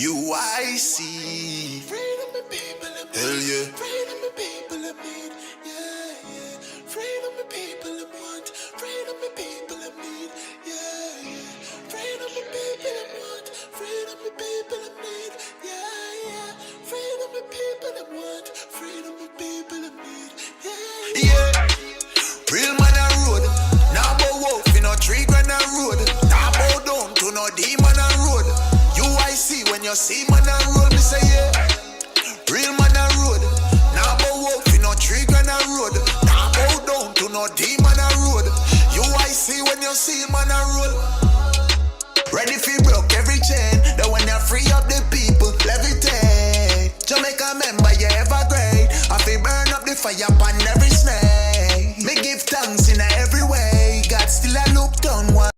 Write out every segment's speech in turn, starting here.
UIC. Freedom the people of Hell yeah. freedom the people of need. Yeah, yeah. Freedom the people of want. Freedom the people of need. Yeah, yeah. Freedom the people of want. Freedom the people of need. Yeah, yeah. Freedom the people of want. Freedom the people of need. Yeah, Yeah. Real man a road. Now bow wolf in a tree grand a road. Now bow down to no demon a road. UIC when you see man a road, me say yeah. Real man a road. Now bow wolf in a tree grand a road. Now bow down to no demon a road. UIC when you see man a road. Ready for broke every chain. The when you free up the people, levitate. Jamaica member, you ever great. I feel burn up the fire upon every snake. Me give thanks in every way. God still a look down one.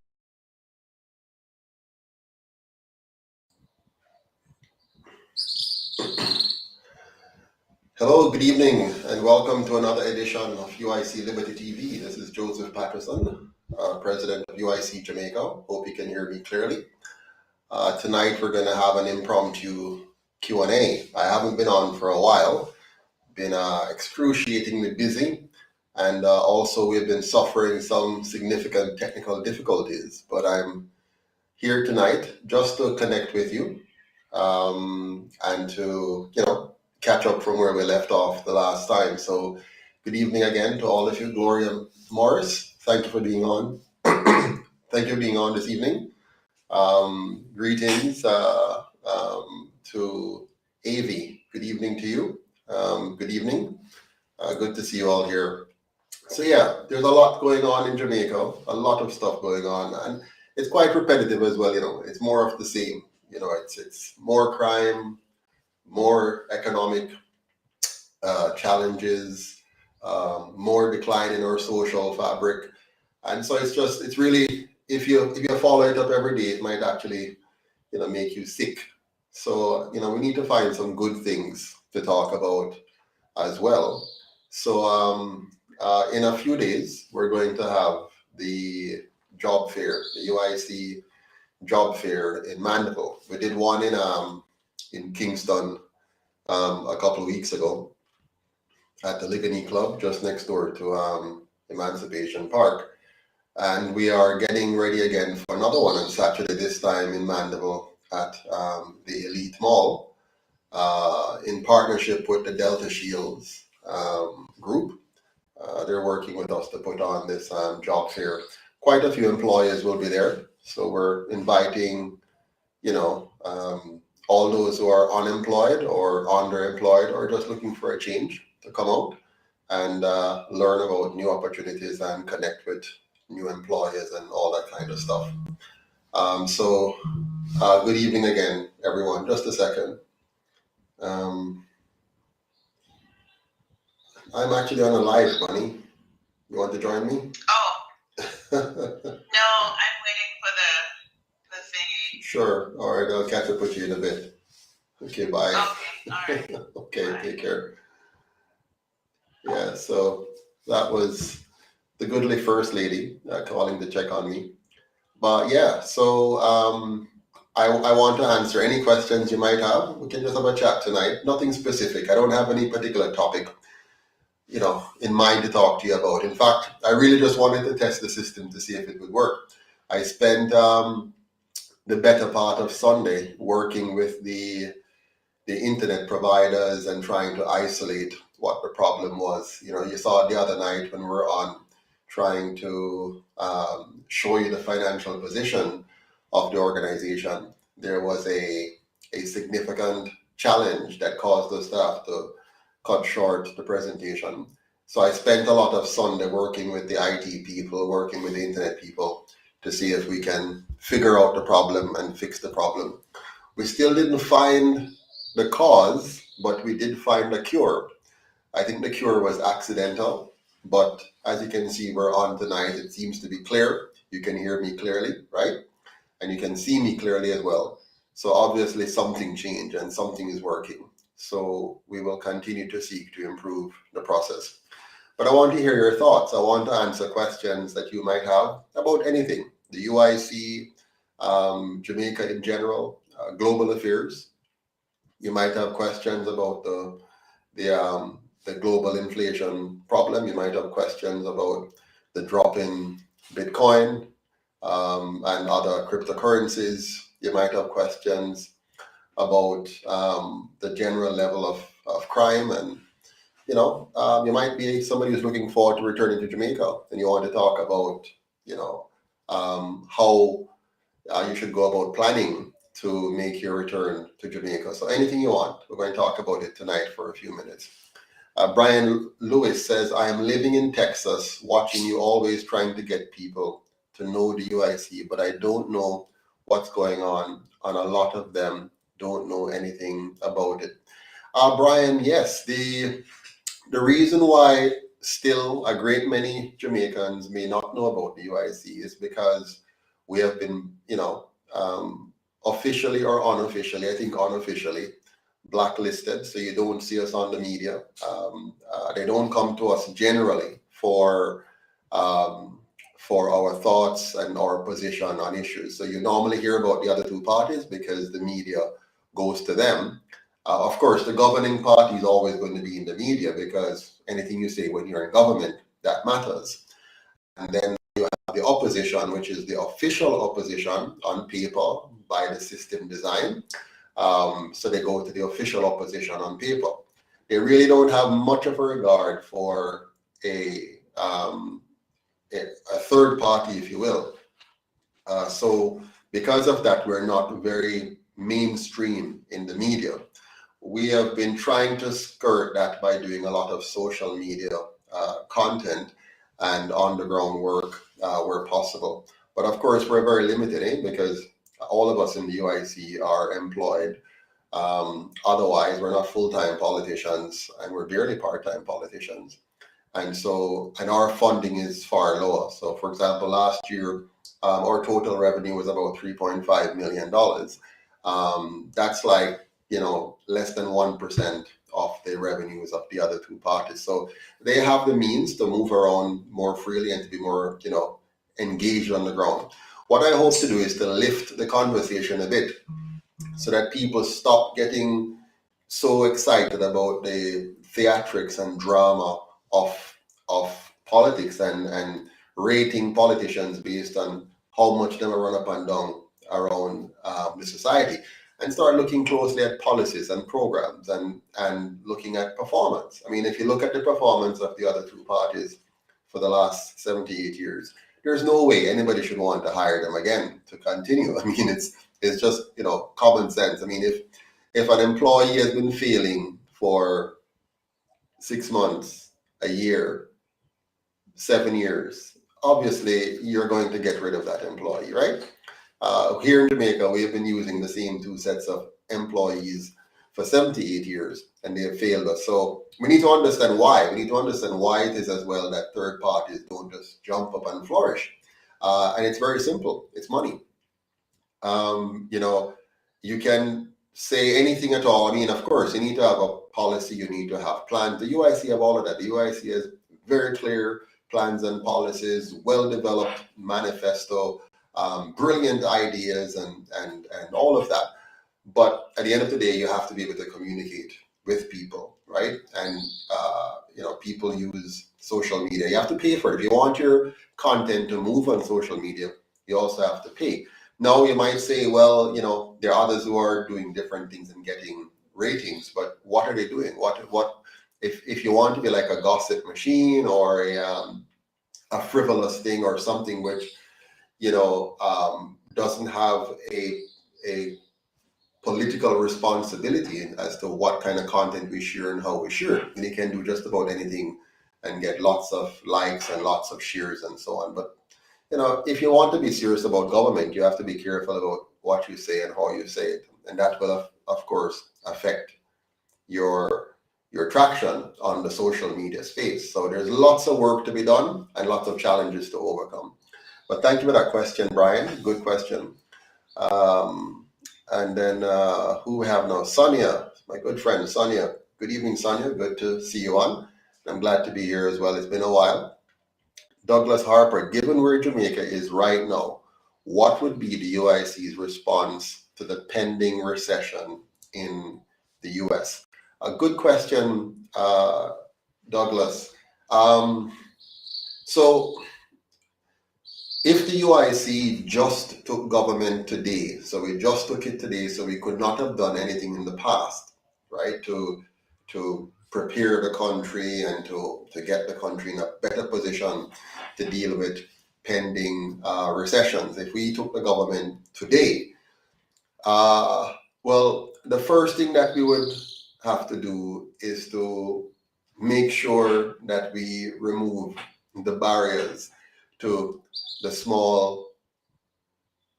Hello, good evening, and welcome to another edition of UIC Liberty TV. This is Joseph Patterson, President of UIC Jamaica. Hope you can hear me clearly. Tonight we're going to have an impromptu Q&A. I haven't been on for a while, been excruciatingly busy, and also we've been suffering some significant technical difficulties, but I'm here tonight just to connect with you and to, catch up from where we left off the last time. So good evening again to all of you. Gloria Morris, thank you for being on. Thank you for being on this evening. Greetings to Avi. Good evening to you. Good evening. Good to see you all here. So yeah, there's a lot going on in Jamaica, a lot of stuff going on, and it's quite repetitive as well. It's more of the same. It's more crime, more economic challenges, more decline in our social fabric, and so it's really, if you follow it up every day, it might actually make you sick. So we need to find some good things to talk about as well. So in a few days we're going to have the job fair, the UIC job fair in Mandeville. We did one in Kingston a couple of weeks ago at the Ligony Club just next door to Emancipation Park. And we are getting ready again for another one on Saturday, this time in Mandeville at the Elite Mall in partnership with the Delta Shields group. They're working with us to put on this job fair. Quite a few employers will be there. So we're inviting, all those who are unemployed or underemployed or just looking for a change to come out and learn about new opportunities and connect with new employers and all that kind of stuff. So good evening again, everyone. Just a second. I'm actually on a live, Bunny. You want to join me? Oh. No, I'm waiting for the thingy. Sure. All right. I'll catch up with you in a bit. Okay. Bye. Okay. All right. Okay. Bye. Take care. Yeah. So that was the goodly First Lady calling to check on me. But yeah. So I want to answer any questions you might have. We can just have a chat tonight. Nothing specific. I don't have any particular topic, in mind to talk to you about. In fact, I really just wanted to test the system to see if it would work. I spent the better part of Sunday working with the internet providers and trying to isolate what the problem was. You saw it the other night when we were on, trying to show you the financial position of the organization. There was a significant challenge that caused the staff to cut short the presentation. So I spent a lot of Sunday working with the IT people, working with the internet people to see if we can figure out the problem and fix the problem. We still didn't find the cause, but we did find a cure. I think the cure was accidental, but as you can see, we're on tonight. It seems to be clear. You can hear me clearly, right? And you can see me clearly as well. So obviously something changed and something is working. So we will continue to seek to improve the process. But I want to hear your thoughts. I want to answer questions that you might have about anything, the UIC, Jamaica in general, global affairs. You might have questions about the global inflation problem. You might have questions about the drop in Bitcoin and other cryptocurrencies. You might have questions about the general level of crime, and you might be somebody who's looking forward to returning to Jamaica, and you want to talk about how you should go about planning to make your return to Jamaica. So anything you want, we're going to talk about it tonight for a few minutes. Brian Lewis says, I am living in Texas, watching you always trying to get people to know the UIC, but I don't know what's going on, and a lot of them don't know anything about it. Brian, yes, the reason why still a great many Jamaicans may not know about the UIC is because we have been, officially or unofficially, I think unofficially, blacklisted. So you don't see us on the media. They don't come to us generally for our thoughts and our position on issues. So you normally hear about the other two parties because the media goes to them. Of course, the governing party is always going to be in the media because anything you say when you're in government, that matters. And then you have the opposition, which is the official opposition on paper by the system design. So they go to the official opposition on paper. They really don't have much of a regard for a third party, if you will. So because of that, we're not very mainstream in the media. We have been trying to skirt that by doing a lot of social media content and on-the-ground work where possible. But of course, we're very limited, because all of us in the UIC are employed. Otherwise, we're not full-time politicians, and we're barely part-time politicians. And our funding is far lower. So for example, last year, our total revenue was about $3.5 million. That's like, less than 1% of the revenues of the other two parties. So they have the means to move around more freely and to be more, engaged on the ground. What I hope to do is to lift the conversation a bit so that people stop getting so excited about the theatrics and drama of politics and rating politicians based on how much they run up and down around the society, and start looking closely at policies and programs and looking at performance. I mean, if you look at the performance of the other two parties for the last 78 years, there's no way anybody should want to hire them again to continue. I mean, it's just, common sense. I mean, if an employee has been failing for 6 months, a year, 7 years, obviously you're going to get rid of that employee, right? Here in Jamaica, we have been using the same two sets of employees for 78 years, and they have failed us. So we need to understand why. We need to understand why it is as well that third parties don't just jump up and flourish. And it's very simple. It's money. You can say anything at all. I mean, of course, you need to have a policy. You need to have plans. The UIC have all of that. The UIC has very clear plans and policies, well-developed manifesto, brilliant ideas and all of that. But at the end of the day, you have to be able to communicate with people, right? And people use social media. You have to pay for it. If you want your content to move on social media, you also have to pay. Now you might say, well, there are others who are doing different things and getting ratings, but what are they doing? What if you want to be like a gossip machine or a frivolous thing or something which doesn't have a political responsibility as to what kind of content we share and how we share. And you can do just about anything and get lots of likes and lots of shares and so on. But if you want to be serious about government, you have to be careful about what you say and how you say it, and that will of course affect your traction on the social media space. So there's lots of work to be done and lots of challenges to overcome. But thank you for that question, Brian. Good question. And then who we have now? Sonia, my good friend Sonia. Good evening, Sonia. Good to see you on. I'm glad to be here as well. It's been a while. Douglas Harper, given where Jamaica is right now, what would be the UIC's response to the pending recession in the US? A good question, Douglas. So if the UIC just took government today, so we just took it today, so we could not have done anything in the past, right, to prepare the country and to get the country in a better position to deal with pending recessions. If we took the government today, well, the first thing that we would have to do is to make sure that we remove the barriers to the small,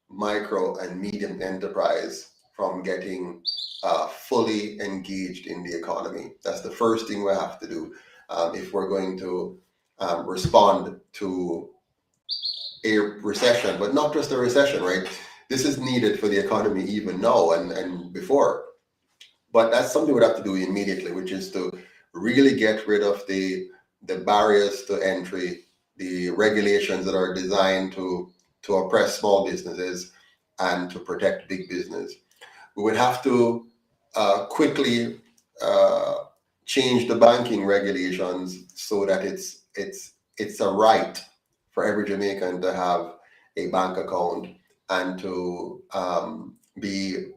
micro, and medium enterprise from getting fully engaged in the economy. That's the first thing we have to do if we're going to respond to a recession, but not just a recession, right? This is needed for the economy even now and before. But that's something we'd have to do immediately, which is to really get rid of the barriers to entry, the regulations that are designed to oppress small businesses and to protect big business. We would have to quickly change the banking regulations so that it's a right for every Jamaican to have a bank account and to be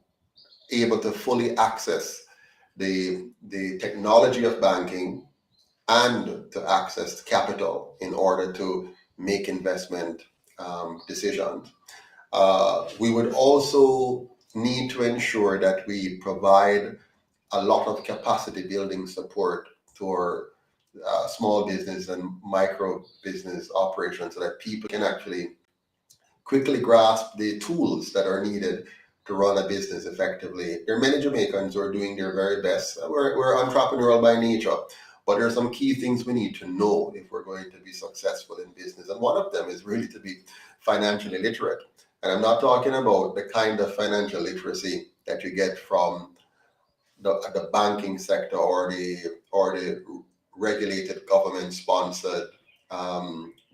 able to fully access the technology of banking and to access capital in order to make investment decisions. We would also need to ensure that we provide a lot of capacity building support to our small business and micro business operations so that people can actually quickly grasp the tools that are needed to run a business effectively. There are many Jamaicans who are doing their very best. We're entrepreneurial by nature, but there are some key things we need to know if we're going to be successful in business. And one of them is really to be financially literate. And I'm not talking about the kind of financial literacy that you get from the banking sector or the regulated government-sponsored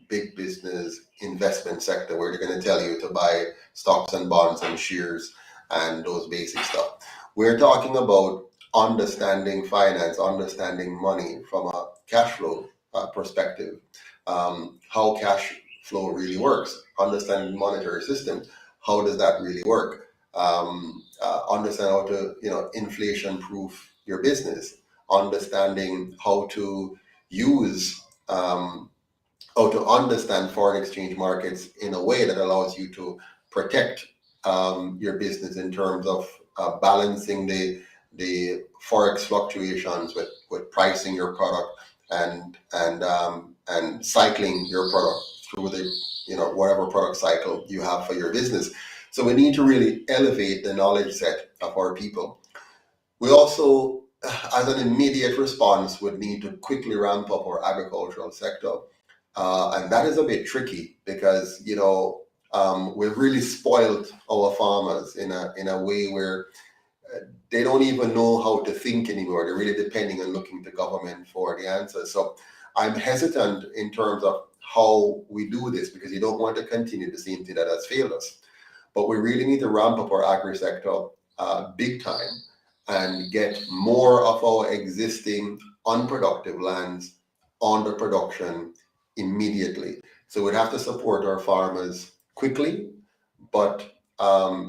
big business investment sector where they're going to tell you to buy stocks and bonds and shares and those basic stuff. We're talking about understanding finance, understanding money from a cash flow perspective, how cash flow really works, understanding monetary system, how does that really work, understand how to inflation proof your business, understanding how to use how to understand foreign exchange markets in a way that allows you to protect your business in terms of balancing the forex fluctuations with pricing your product and cycling your product through the whatever product cycle you have for your business. So we need to really elevate the knowledge set of our people. We also, as an immediate response, would need to quickly ramp up our agricultural sector. And that is a bit tricky because, we've really spoiled our farmers in a way where they don't even know how to think anymore. They're really depending on looking to government for the answers. So I'm hesitant in terms of how we do this because you don't want to continue the same thing that has failed us. But we really need to ramp up our agri sector big time and get more of our existing unproductive lands under production immediately. So we'd have to support our farmers quickly, but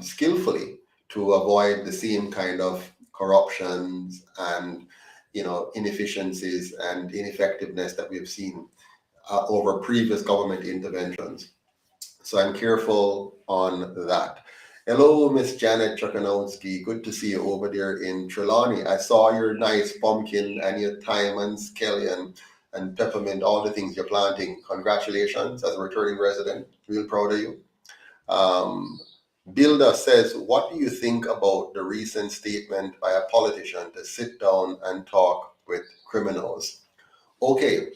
skillfully to avoid the same kind of corruptions and inefficiencies and ineffectiveness that we've seen over previous government interventions. So I'm careful on that. Hello, Miss Janet Chokanowski. Good to see you over there in Trelawney. I saw your nice pumpkin and your thyme and scallion and peppermint, all the things you're planting. Congratulations as a returning resident. Real proud of you. Builder says, what do you think about the recent statement by a politician to sit down and talk with criminals? Okay,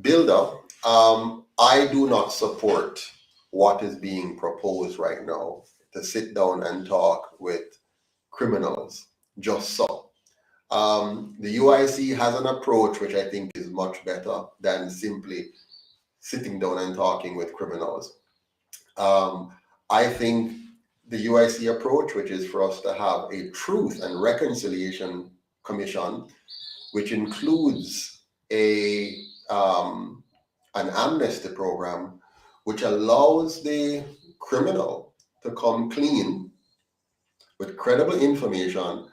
Builder, I do not support what is being proposed right now to sit down and talk with criminals, just so. The UIC has an approach which I think is much better than simply sitting down and talking with criminals. I think the UIC approach, which is for us to have a Truth and Reconciliation Commission, which includes an amnesty program, which allows the criminal to come clean with credible information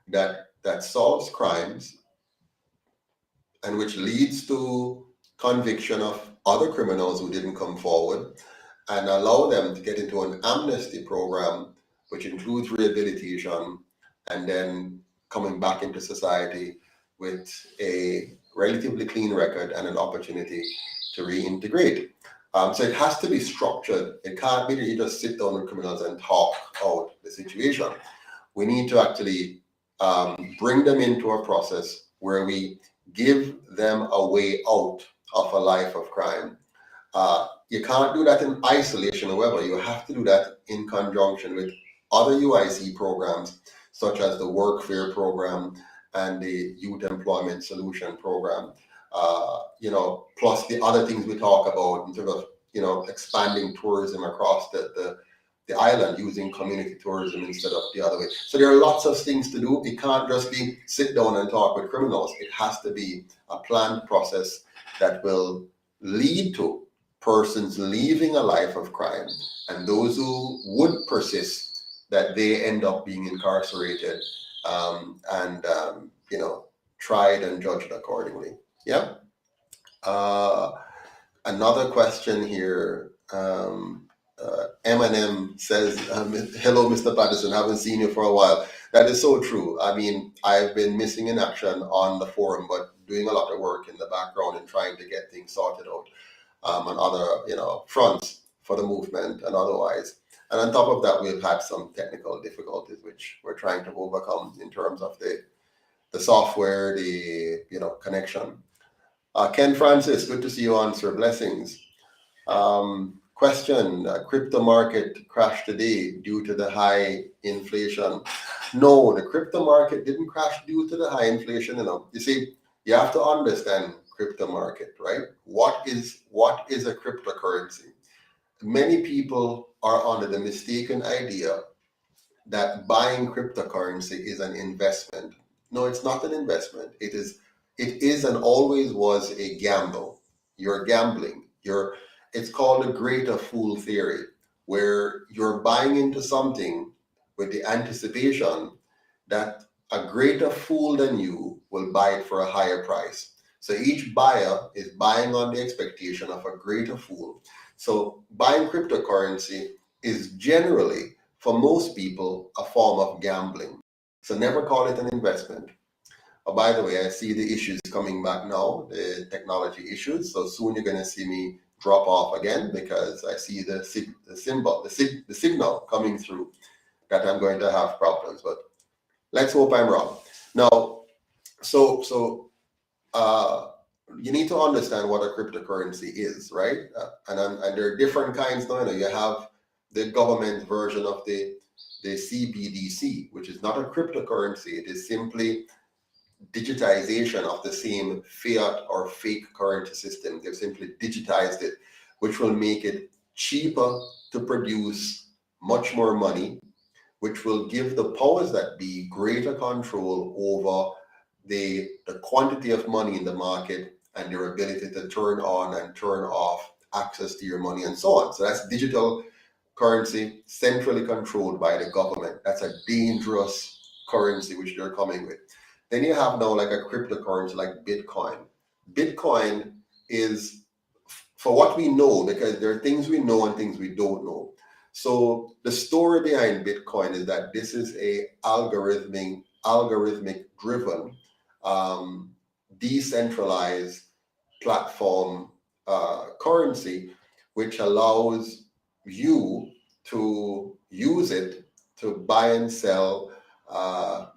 that solves crimes and which leads to conviction of other criminals who didn't come forward, and allow them to get into an amnesty program, which includes rehabilitation and then coming back into society with a relatively clean record and an opportunity to reintegrate. So it has to be structured. It can't be that you just sit down with criminals and talk out the situation. We need to actually bring them into a process where we give them a way out of a life of crime. You can't do that in isolation, however. You have to do that in conjunction with other UIC programs, such as the Work Fair program and the Youth Employment Solution program. Plus the other things we talk about in terms of, expanding tourism across the island, using community tourism instead of the other way. So there are lots of things to do. It can't just be sit down and talk with criminals. It has to be a planned process that will lead to persons leaving a life of crime, and those who would persist, that they end up being incarcerated and tried and judged accordingly. Yeah. Another question here. M&M says, hello, Mr. Patterson, haven't seen you for a while. That is so true. I mean, I've been missing in action on the forum, but doing a lot of work in the background and trying to get things sorted out on other, fronts for the movement and otherwise. And on top of that, we've had some technical difficulties, which we're trying to overcome in terms of the software, the connection. Ken Francis, good to see you on, sir. Blessings. Question, crypto market crashed today due to the high inflation. No, the crypto market didn't crash due to the high inflation. You see, you have to understand crypto market, right? What is a cryptocurrency? Many people are under the mistaken idea that buying cryptocurrency is an investment. No, it's not an investment. It is and always was a gamble. You're gambling. It's called the greater fool theory, where you're buying into something with the anticipation that a greater fool than you will buy it for a higher price. So each buyer is buying on the expectation of a greater fool. So buying cryptocurrency is generally, for most people, a form of gambling. So never call it an investment. Oh, by the way, I see the issues coming back now, the technology issues. So soon you're going to see me drop off again, because I see the signal coming through that I'm going to have problems. But let's hope I'm wrong. Now, so you need to understand what a cryptocurrency is, right? And there are different kinds now. You have the government version of the CBDC, which is not a cryptocurrency. It is simply digitization of the same fiat or fake currency system. They've simply digitized it, which will make it cheaper to produce much more money, which will give the powers that be greater control over the quantity of money in the market and their ability to turn on and turn off access to your money and so on. So that's digital currency, centrally controlled by the government. That's a dangerous currency which they're coming with. Then you have now like a cryptocurrency like Bitcoin. Bitcoin is, for what we know, because there are things we know and things we don't know. So the story behind Bitcoin is that this is a algorithmic driven, decentralized platform currency, which allows you to use it to buy and sell,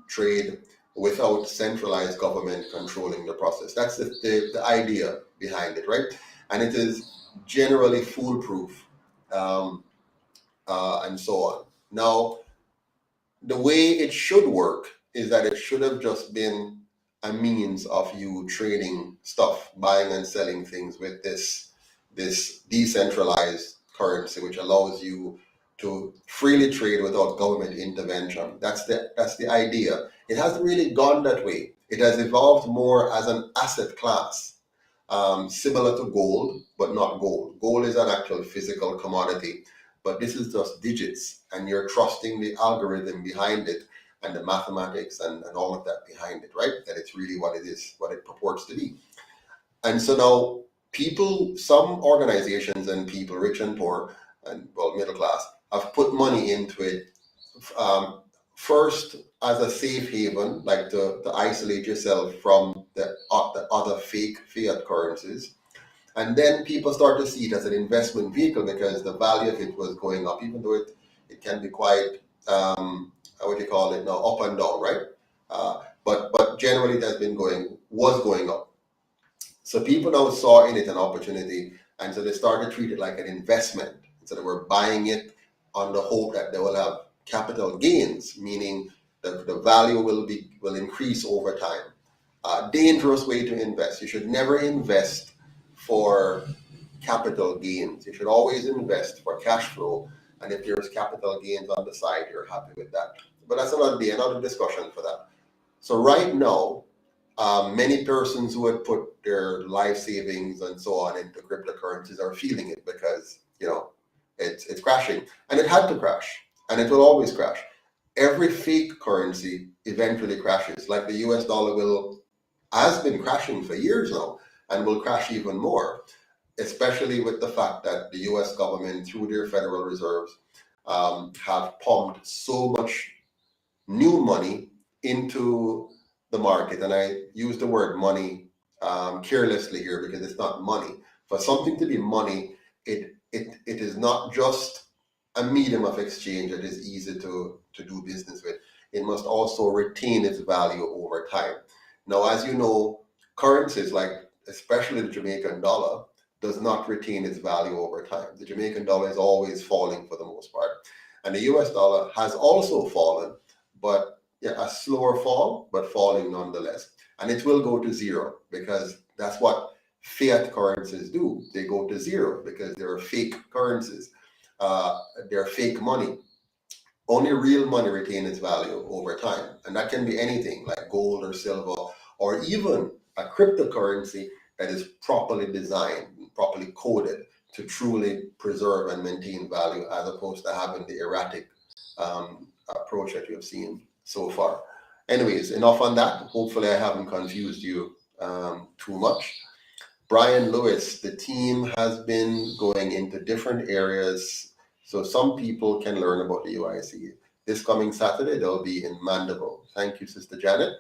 trade, without centralized government controlling the process. That's the idea behind it, right? And it is generally foolproof, and so on. Now, the way it should work is that it should have just been a means of you trading stuff, buying and selling things with this decentralized currency, which allows you to freely trade without government intervention. That's the idea. It hasn't really gone that way. It has evolved more as an asset class, similar to gold, but not gold. Gold is an actual physical commodity, but this is just digits, and you're trusting the algorithm behind it and the mathematics and all of that behind it, right? That it's really what it is, what it purports to be. And so now people, some organizations and people, rich and poor, and well, middle class, have put money into it, first as a safe haven, like to isolate yourself from the other fake fiat currencies. And then people start to see it as an investment vehicle because the value of it was going up, even though it can be quite, what do you call it now, up and down, right? But generally it has been was going up. So people now saw in it an opportunity, and so they started to treat it like an investment. So they were buying it on the hope that they will have capital gains, meaning that the value will increase over time. Dangerous way to invest. You should never invest for capital gains. You should always invest for cash flow. And if there's capital gains on the side, you're happy with that. But that's another day, another discussion for that. So right now, many persons who had put their life savings and so on into cryptocurrencies are feeling it because, it's crashing. And it had to crash. And it will always crash. Every fake currency eventually crashes. Like the US dollar has been crashing for years now and will crash even more, especially with the fact that the US government, through their Federal Reserves, have pumped so much new money into the market. And I use the word money carelessly here because it's not money. For something to be money, it is not just a medium of exchange that is easy to do business with. It must also retain its value over time. Now, as you know, currencies like especially the Jamaican dollar does not retain its value over time. The Jamaican dollar is always falling for the most part. And the US dollar has also fallen, but a slower fall, but falling nonetheless. And it will go to zero because that's what fiat currencies do. They go to zero because they're fake currencies. They're fake money. Only real money retains its value over time. And that can be anything like gold or silver or even a cryptocurrency that is properly designed, properly coded to truly preserve and maintain value as opposed to having the erratic approach that you've seen so far. Anyways, enough on that. Hopefully I haven't confused you too much. Brian Lewis, the team has been going into different areas so some people can learn about the UIC. This coming Saturday, they'll be in Mandeville. Thank you, Sister Janet.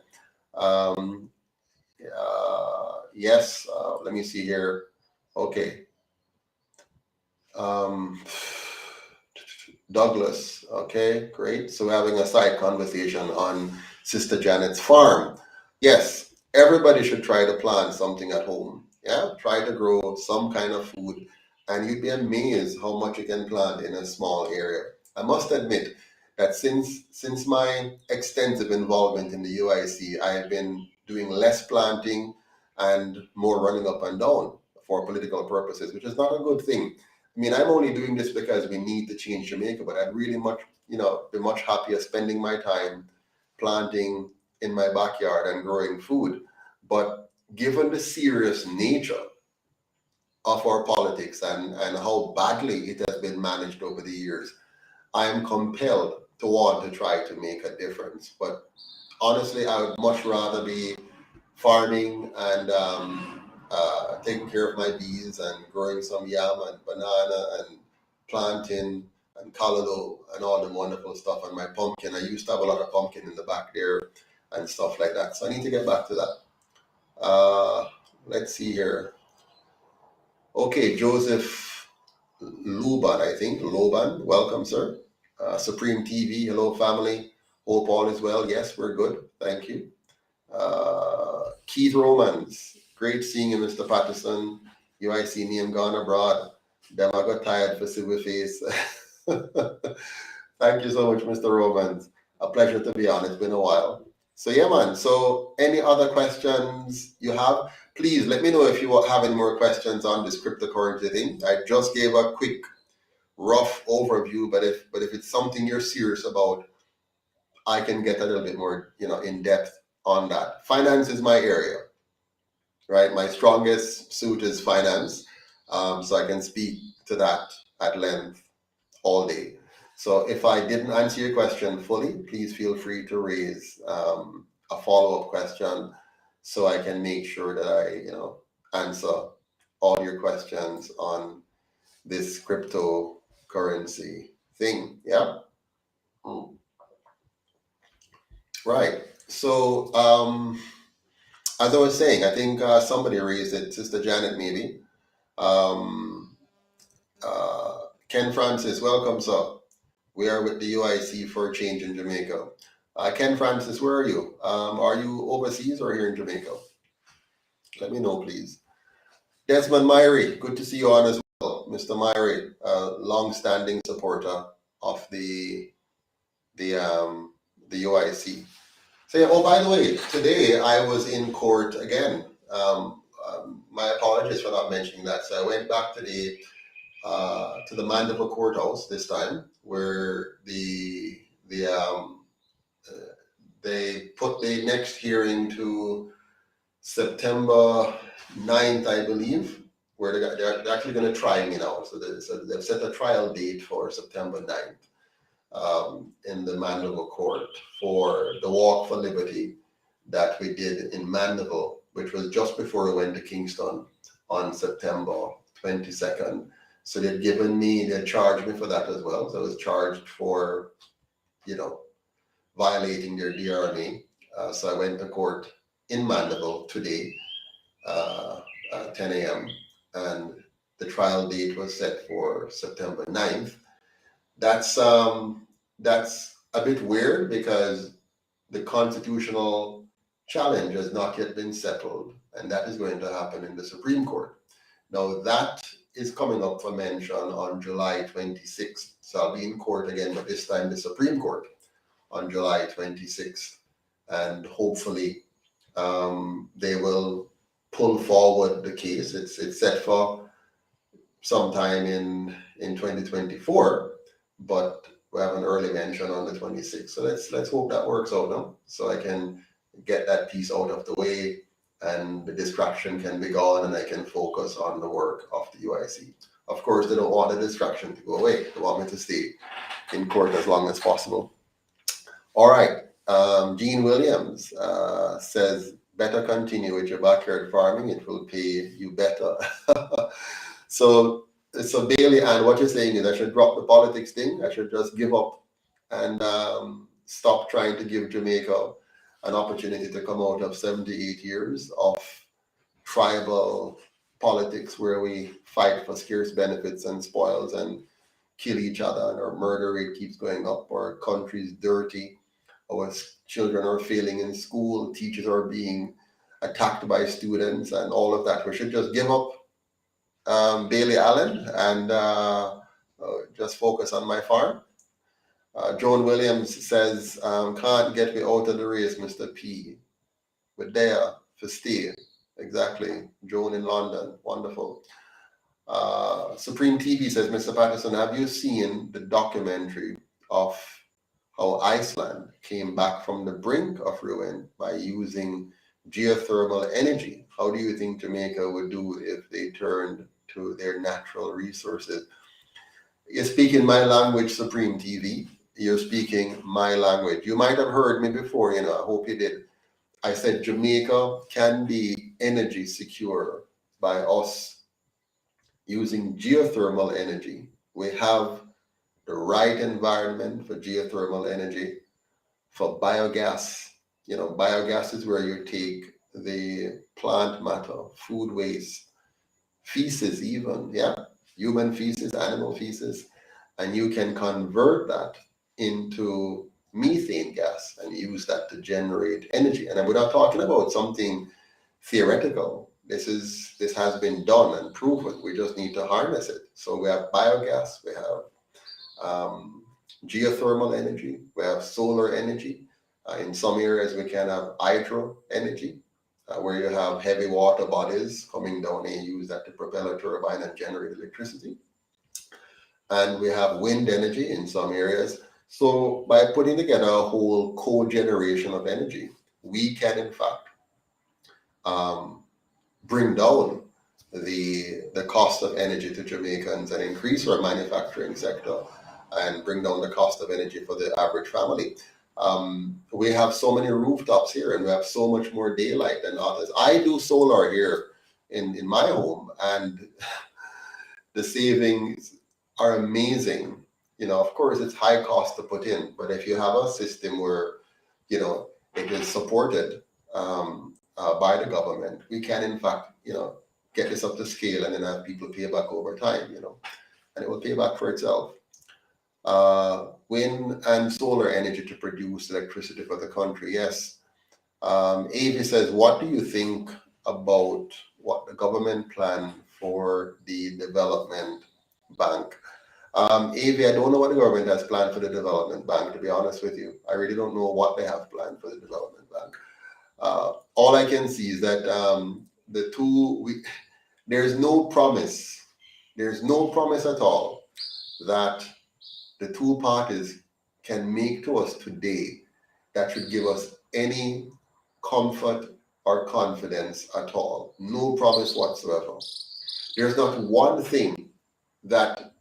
Yes, let me see here. Okay. Douglas, okay, great. So we're having a side conversation on Sister Janet's farm. Yes, everybody should try to plant something at home. Yeah, try to grow some kind of food, and you'd be amazed how much you can plant in a small area. I must admit that since my extensive involvement in the UIC, I have been doing less planting and more running up and down for political purposes, which is not a good thing. I mean, I'm only doing this because we need to change Jamaica, but I'd really be much happier spending my time planting in my backyard and growing food. But given the serious nature of our politics and how badly it has been managed over the years, I am compelled to want to try to make a difference. But honestly, I would much rather be farming and taking care of my bees and growing some yam and banana and planting and callaloo and all the wonderful stuff, and my pumpkin. I used to have a lot of pumpkin in the back there and stuff like that. So I need to get back to that. Let's see here. Okay, Joseph Luban, I think. Loban, welcome, sir. Supreme TV, hello, family. Hope all is well. Yes, we're good. Thank you. Keith Romans, great seeing you, Mr. Patterson. UIC name gone abroad. Them I got tired for silver face. Thank you so much, Mr. Romans. A pleasure to be on. It's been a while. So yeah, man. So any other questions you have? Please let me know if you have any more questions on this cryptocurrency thing. I just gave a quick rough overview, but if it's something you're serious about, I can get a little bit more, in depth on that. Finance is my area, right? My strongest suit is finance, so I can speak to that at length all day. So if I didn't answer your question fully, please feel free to raise a follow-up question so I can make sure that I, answer all your questions on this cryptocurrency thing. Yeah. Right. So as I was saying, I think somebody raised it, Sister Janet maybe. Um, Ken Francis, welcome, sir. We are with the UIC for a change in Jamaica. Ken Francis, where are you? Are you overseas or here in Jamaica? Let me know, please. Desmond Myrie, good to see you on as well. Mr. Myrie, long-standing supporter of the UIC. So, yeah, oh, by the way, today I was in court again. My apologies for not mentioning that. So I went back today to the Mandeville courthouse this time, where they put the next hearing to September 9th, I believe, where they're actually going to try me now. So they've set a trial date for September 9th in the Mandeville court for the Walk for Liberty that we did in Mandeville, which was just before we went to Kingston on September 22nd. So they charged me for that as well. So I was charged for, violating their DRMA. So I went to court in Mandeville today, 10 a.m. And the trial date was set for September 9th. That's a bit weird because the constitutional challenge has not yet been settled, and that is going to happen in the Supreme Court. Now that is coming up for mention on July 26th. So I'll be in court again, but this time the Supreme Court on July 26th. And hopefully they will pull forward the case. It's set for sometime in 2024, but we have an early mention on the 26th. So let's hope that works out now, so I can get that piece out of the way and the distraction can be gone and I can focus on the work of the UIC. Of course, they don't want the distraction to go away. They want me to stay in court as long as possible. All right. Gene Williams says, better continue with your backyard farming. It will pay you better. So Bailey, and what you're saying is I should drop the politics thing. I should just give up and stop trying to give Jamaica an opportunity to come out of 78 years of tribal politics where we fight for scarce benefits and spoils and kill each other, and our murder rate keeps going up, our country's dirty, our children are failing in school, teachers are being attacked by students and all of that. We should just give up Bailey Allen and just focus on my farm. Joan Williams says, can't get me out of the race, Mr. P. We're there for stay. Exactly. Joan in London. Wonderful. Supreme TV says, Mr. Patterson, have you seen the documentary of how Iceland came back from the brink of ruin by using geothermal energy? How do you think Jamaica would do if they turned to their natural resources? You're speaking my language, Supreme TV. You're speaking my language. You might have heard me before, I hope you did. I said Jamaica can be energy secure by us using geothermal energy. We have the right environment for geothermal energy, for biogas. Biogas is where you take the plant matter, food waste, feces even, human feces, animal feces, and you can convert that into methane gas and use that to generate energy. And we're not talking about something theoretical. This has been done and proven. We just need to harness it. So we have biogas, we have geothermal energy, we have solar energy. In some areas we can have hydro energy, where you have heavy water bodies coming down and use that to propel a turbine and generate electricity. and we have wind energy in some areas. So by putting together a whole co-generation of energy, we can in fact um, bring down the cost of energy to Jamaicans and increase our manufacturing sector and bring down the cost of energy for the average family. We have so many rooftops here and we have so much more daylight than others. I do solar here in my home, and the savings are amazing. Of course, it's high cost to put in, but if you have a system where, it is supported by the government, we can, in fact, get this up to scale and then have people pay back over time, and it will pay back for itself. Wind and solar energy to produce electricity for the country, yes. Avi says, what do you think about what the government planned for the development bank? Avi, I don't know what the government has planned for the development bank, to be honest with you. I really don't know what they have planned for the development bank. All I can see is that there's no promise at all that the two parties can make to us today that should give us any comfort or confidence at all. No promise whatsoever. There's not one thing that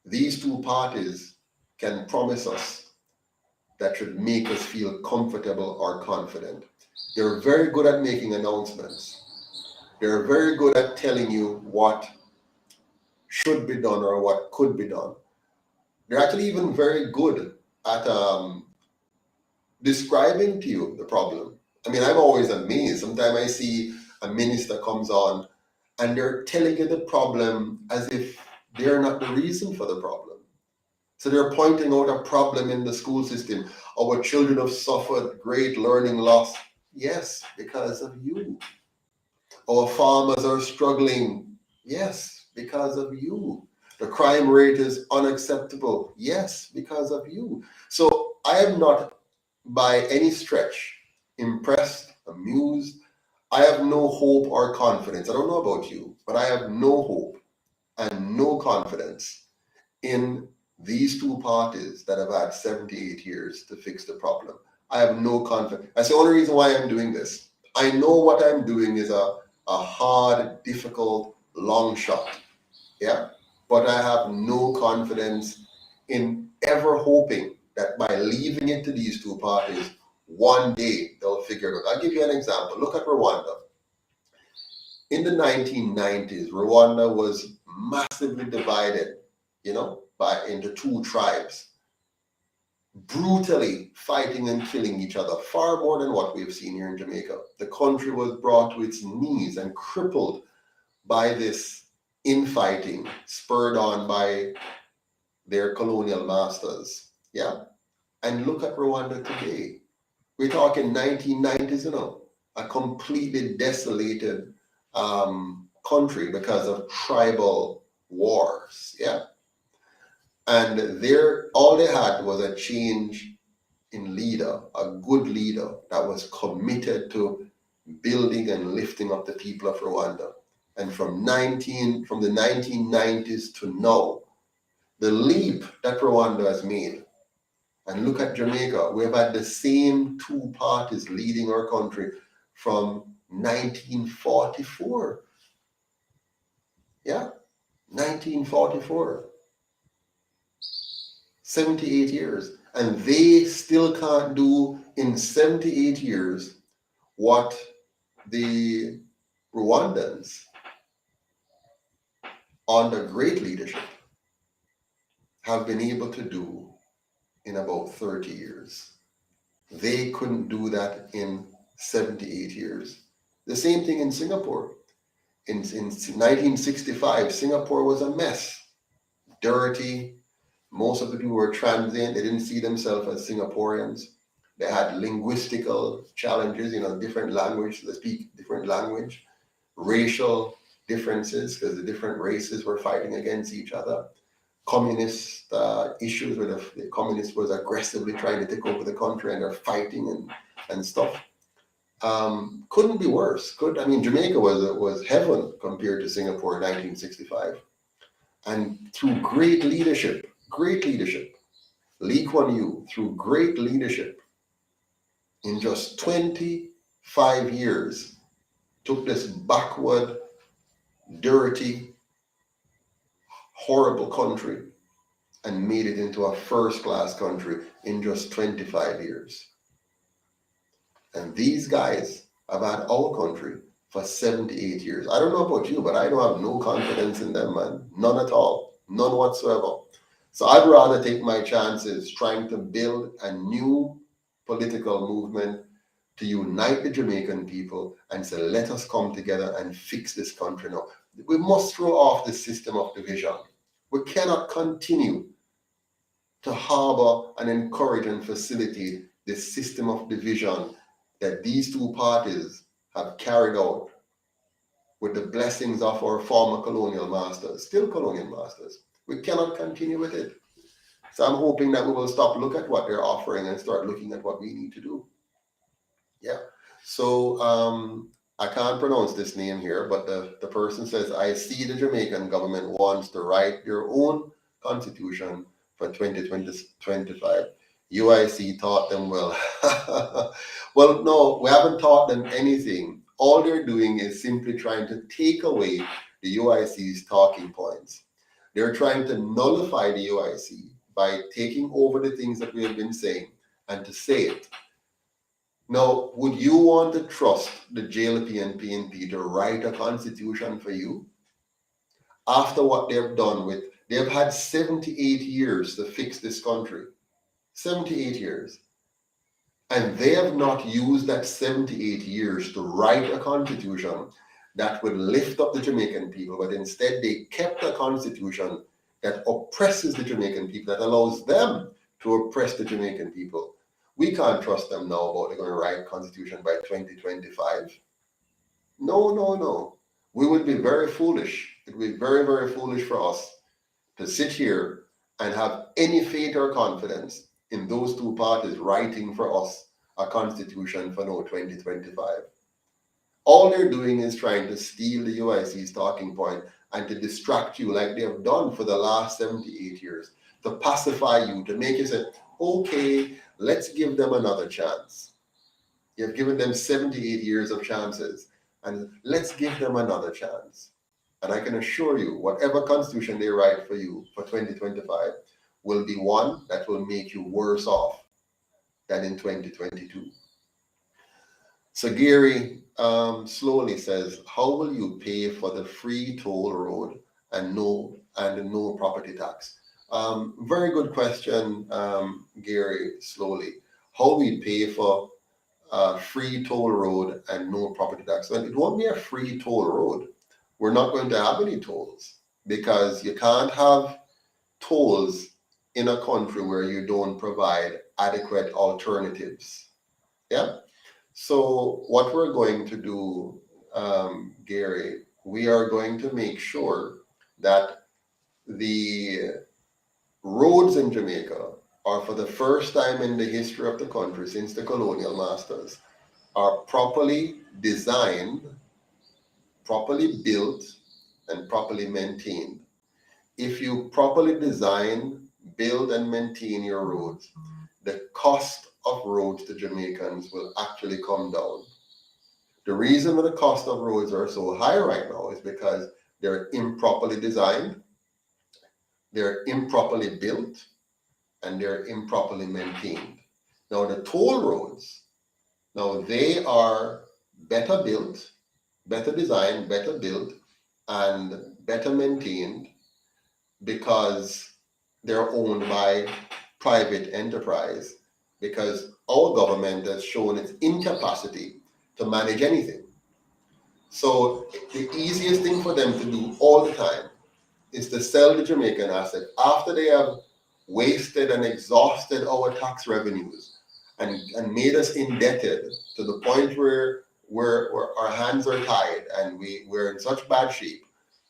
these two parties can promise us that should make us feel comfortable or confident. They're very good at making announcements. They're very good at telling you what should be done or what could be done. They're actually even very good at describing to you the problem. I mean, I'm always amazed. Sometimes I see a minister comes on and they're telling you the problem as if they're not the reason for the problem. So they're pointing out a problem in the school system. Our children have suffered great learning loss. Yes, because of you. Our farmers are struggling. Yes, because of you. The crime rate is unacceptable. Yes, because of you. So I am not by any stretch impressed, amused. I have no hope or confidence. I don't know about you, but I have no hope and no confidence in these two parties that have had 78 years to fix the problem. I have no confidence. That's the only reason why I'm doing this. I know what I'm doing is a hard, difficult, long shot. Yeah. But I have no confidence in ever hoping that by leaving it to these two parties, one day they'll figure it out. I'll give you an example. Look at Rwanda. In the 1990s, Rwanda was massively divided, into two tribes, brutally fighting and killing each other, far more than what we've seen here in Jamaica. The country was brought to its knees and crippled by this infighting, spurred on by their colonial masters. Yeah. And look at Rwanda today. We're talking 1990s, a completely desolated country because of tribal wars. Yeah. And all they had was a change in leader, a good leader that was committed to building and lifting up the people of Rwanda. And from the 1990s to now, the leap that Rwanda has made, and look at Jamaica, we've had the same two parties leading our country from 1944. Yeah, 1944. 78 years. And they still can't do in 78 years what the Rwandans, under great leadership, have been able to do in about 30 years. They couldn't do that in 78 years. The same thing in Singapore. In 1965, Singapore was a mess. Dirty. Most of the people were transient. They didn't see themselves as Singaporeans. They had linguistical challenges, different language, they speak different language, racial differences because the different races were fighting against each other. Communist issues where the communists was aggressively trying to take over the country and they're fighting and stuff. Couldn't be worse. Jamaica was heaven compared to Singapore in 1965. And through great leadership, Lee Kuan Yew, through great leadership, in just 25 years, took this backward, dirty, horrible country and made it into a first-class country in just 25 years. And these guys have had our country for 78 years. I don't know about you, but I don't have no confidence in them, man. None at all. None whatsoever. So I'd rather take my chances trying to build a new political movement to unite the Jamaican people and say, let us come together and fix this country now. We must throw off the system of division. We cannot continue to harbor and encourage and facilitate this system of division that these two parties have carried out with the blessings of our former colonial masters, still colonial masters. We cannot continue with it. So I'm hoping that we will stop, look at what they're offering and start looking at what we need to do. Yeah. So I can't pronounce this name here, but the person says, I see the Jamaican government wants to write their own constitution for 2025. UIC taught them well. Well, no, we haven't taught them anything. All they're doing is simply trying to take away the UIC's talking points. They're trying to nullify the UIC by taking over the things that we have been saying and to say it. Now, would you want to trust the JLP and PNP to write a constitution for you? After what they've done with, they've had 78 years to fix this country. 78 years. And they have not used that 78 years to write a constitution that would lift up the Jamaican people, but instead they kept a constitution that oppresses the Jamaican people, that allows them to oppress the Jamaican people. We can't trust them now about they're going to write a constitution by 2025. No. We would be very foolish. It would be very, very foolish for us to sit here and have any faith or confidence in those two parties writing for us a constitution for now 2025. All they're doing is trying to steal the UIC's talking point and to distract you like they have done for the last 78 years, to pacify you, to make you say, okay, let's give them another chance. You've given them 78 years of chances, and let's give them another chance. And I can assure you, whatever constitution they write for you for 2025 will be one that will make you worse off than in 2022. So Gary slowly says, how will you pay for the free toll road and no property tax? Very good question, Gary, slowly. How we pay for free toll road and no property tax? Well, it won't be a free toll road. We're not going to have any tolls because you can't have tolls in a country where you don't provide adequate alternatives. Yeah. So what we're going to do, Gary, we are going to make sure that the roads in Jamaica are, for the first time in the history of the country since the colonial masters, are properly designed, properly built, and properly maintained. If you properly design, build, and maintain your roads, the cost of roads to Jamaicans will actually come down. The reason why the cost of roads are so high right now is because they're improperly designed, they're improperly built, and they're improperly maintained. Now the toll roads, now they are better built, better designed, better built, and better maintained because they're owned by private enterprise, because our government has shown its incapacity to manage anything. So the easiest thing for them to do all the time is to sell the Jamaican asset after they have wasted and exhausted our tax revenues and made us indebted to the point where our hands are tied and we're in such bad shape.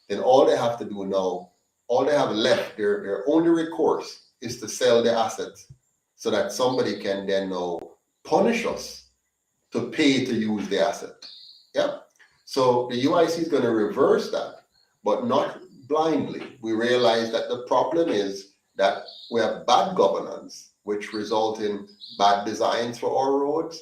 Then all they have to do now, all they have left, their only recourse is to sell the assets so that somebody can then now punish us to pay to use the asset. Yeah. So the UIC is going to reverse that, but not blindly. We realize that the problem is that we have bad governance, which result in bad designs for our roads,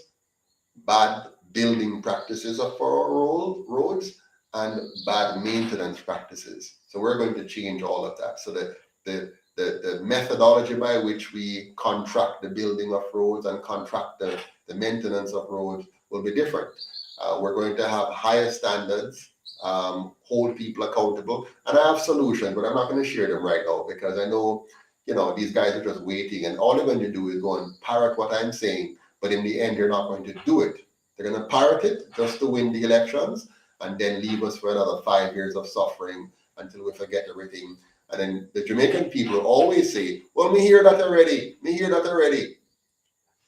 bad building practices for our roads, and bad maintenance practices. So we're going to change all of that. So the methodology by which we contract the building of roads and contract the maintenance of roads will be different. We're going to have higher standards, hold people accountable, and I have solutions, but I'm not going to share them right now because I know, these guys are just waiting, and all they're going to do is go and parrot what I'm saying, but in the end, they're not going to do it. They're going to parrot it just to win the elections and then leave us for another 5 years of suffering until we forget everything. And then the Jamaican people always say, well, me hear that already.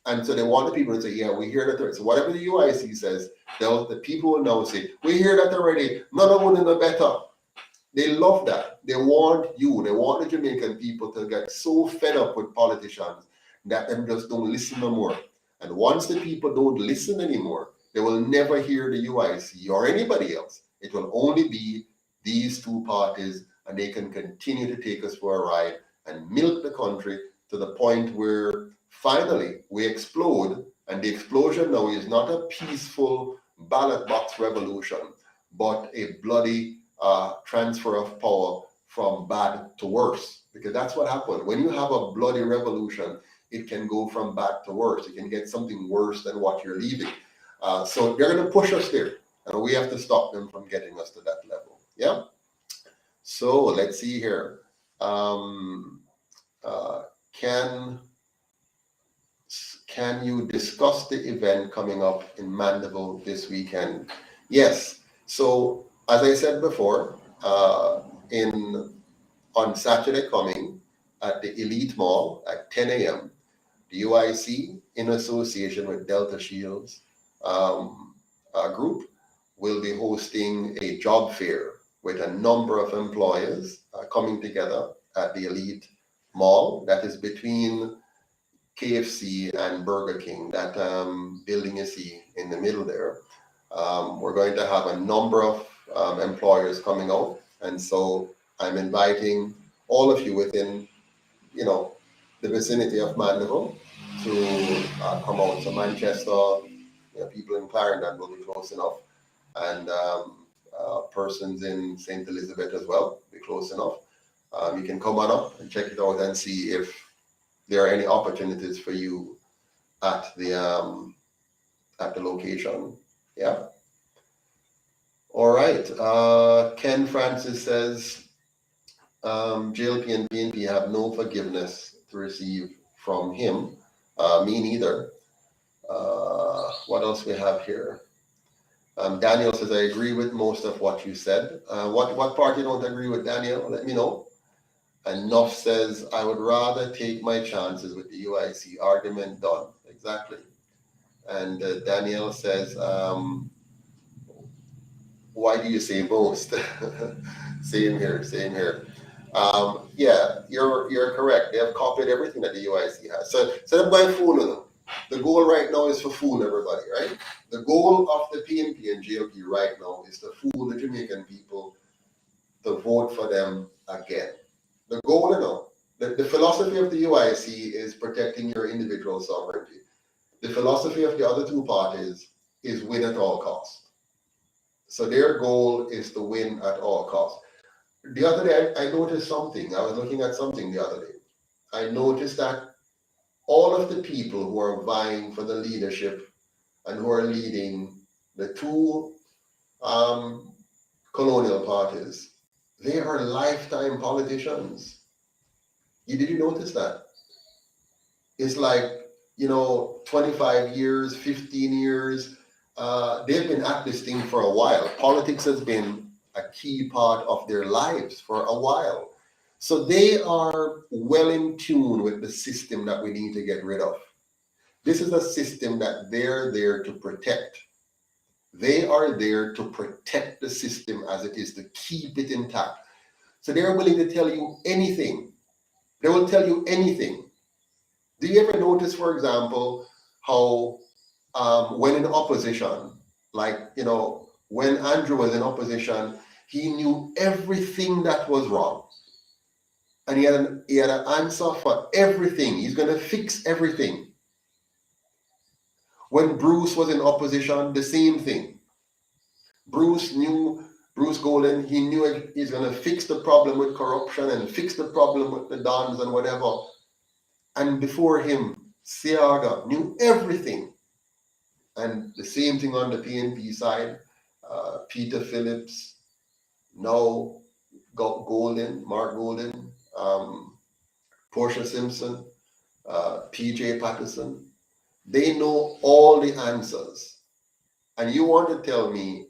And so they want the people to say, yeah, we hear that already. So whatever the UIC says, the people will now say, we hear that already. None of them know better. They love that. They want the Jamaican people to get so fed up with politicians that them just don't listen no more. And once the people don't listen anymore, they will never hear the UIC or anybody else. It will only be these two parties, and they can continue to take us for a ride and milk the country to the point where finally we explode. And the explosion now is not a peaceful ballot box revolution, but a bloody transfer of power from bad to worse. Because that's what happened. When you have a bloody revolution, it can go from bad to worse. You can get something worse than what you're leaving. So they're going to push us there, and we have to stop them from getting us to that level. Yeah. So let's see here. Can you discuss the event coming up in Mandeville this weekend? Yes. So as I said before, on Saturday coming at the Elite Mall at 10 a.m., the UIC, in association with Delta Shields group, will be hosting a job fair with a number of employers coming together at the Elite Mall that is between KFC and Burger King, that building you see in the middle there. We're going to have a number of employers coming out, and so I'm inviting all of you within, the vicinity of Mandeville to come out. So Manchester, people in Clarendon will be close enough, and persons in St. Elizabeth as well be close enough. You can come on up and check it out and see if there are any opportunities for you at the location. Yeah. All right. Ken Francis says JLP and PNP have no forgiveness to receive from him. Me neither. What else we have here? Daniel says, I agree with most of what you said. What part you don't agree with, Daniel? Let me know. And Nuff says, I would rather take my chances with the UIC. Argument done. Exactly. And Daniel says, why do you say most? Same here. Yeah, you're correct. They have copied everything that the UIC has. So they're going fooling them. The goal right now is to fool everybody, right? The goal of the PNP and JLP right now is to fool the Jamaican people to vote for them again. The goal, the philosophy of the UIC is protecting your individual sovereignty. The philosophy of the other two parties is win at all costs. So their goal is to win at all costs. The other day, I noticed something. I was looking at something the other day. I noticed that all of the people who are vying for the leadership and who are leading the two colonial parties, they are lifetime politicians. Did you notice that? It's like, 25 years, 15 years. They've been at this thing for a while. Politics has been a key part of their lives for a while. So they are well in tune with the system that we need to get rid of. This is a system that they're there to protect. They are there to protect the system as it is, to keep it intact. So they're willing to tell you anything. They will tell you anything. Do you ever notice, for example, how when in opposition, like, when Andrew was in opposition, He knew everything that was wrong. And he had an answer for everything. He's going to fix everything. When Bruce was in opposition, the same thing. Bruce Golden, he knew he's going to fix the problem with corruption and fix the problem with the dons and whatever. And before him, Seaga knew everything. And the same thing on the PNP side. Peter Phillips, now Mark Golden, Portia Simpson, PJ Patterson. They know all the answers. And you want to tell me,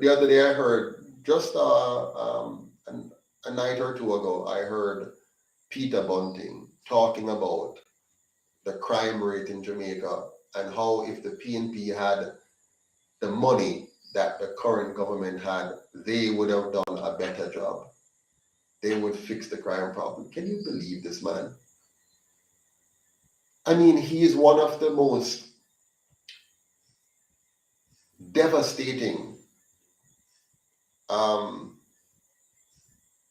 the other day I heard, just a night or two ago, I heard Peter Bunting talking about the crime rate in Jamaica and how if the PNP had the money that the current government had, they would have done a better job. They would fix the crime problem. Can you believe this man? I mean, he is one of the most devastating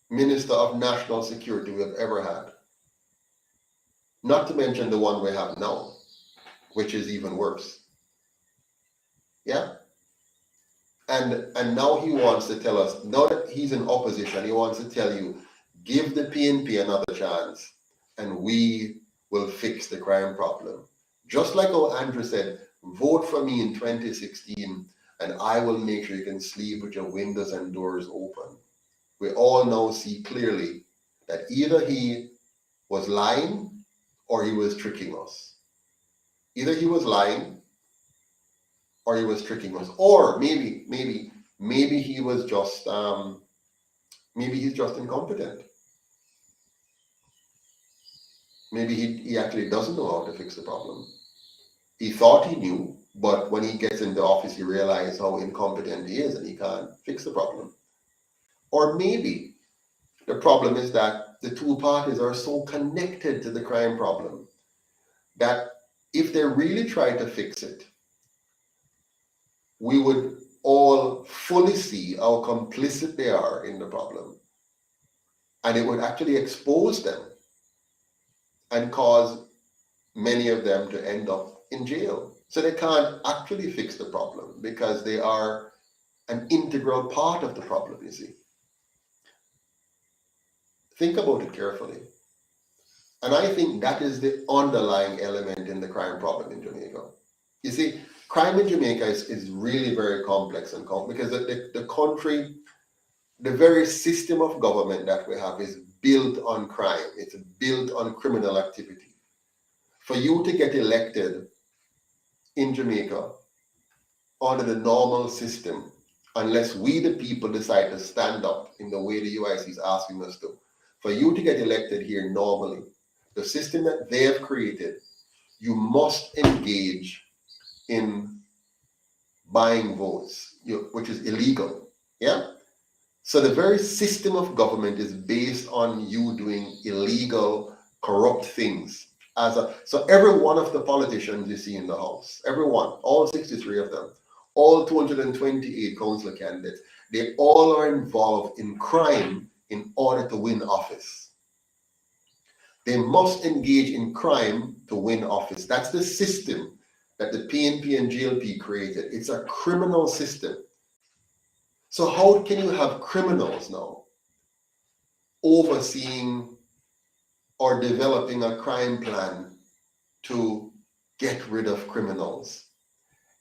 Minister of National Security we have ever had. Not to mention the one we have now, which is even worse. Yeah? And now he wants to tell us, now that he's in opposition, he wants to tell you, give the PNP another chance and we will fix the crime problem. Just like how Andrew said, vote for me in 2016 and I will make sure you can sleep with your windows and doors open. We all now see clearly that either he was lying or he was tricking us. Either he was lying or he was tricking us. Or maybe he was just, maybe he's just incompetent. Maybe he actually doesn't know how to fix the problem. He thought he knew, but when he gets into office, he realizes how incompetent he is and he can't fix the problem. Or maybe the problem is that the two parties are so connected to the crime problem that if they really try to fix it, we would all fully see how complicit they are in the problem. And it would actually expose them and cause many of them to end up in jail. So they can't actually fix the problem because they are an integral part of the problem, you see. Think about it carefully. And I think that is the underlying element in the crime problem in Jamaica. You see, crime in Jamaica is really very complex and because the country, the very system of government that we have is built on crime. It's built on criminal activity. For you to get elected in Jamaica under the normal system, unless we the people decide to stand up in the way the UIC is asking us to, for you to get elected here normally, the system that they have created, you must engage in buying votes, which is illegal. Yeah? So the very system of government is based on you doing illegal, corrupt things. So every one of the politicians you see in the House, everyone, all 63 of them, all 228 councillor candidates, they all are involved in crime in order to win office. They must engage in crime to win office. That's the system that the PNP and GLP created. It's a criminal system. So how can you have criminals now overseeing or developing a crime plan to get rid of criminals?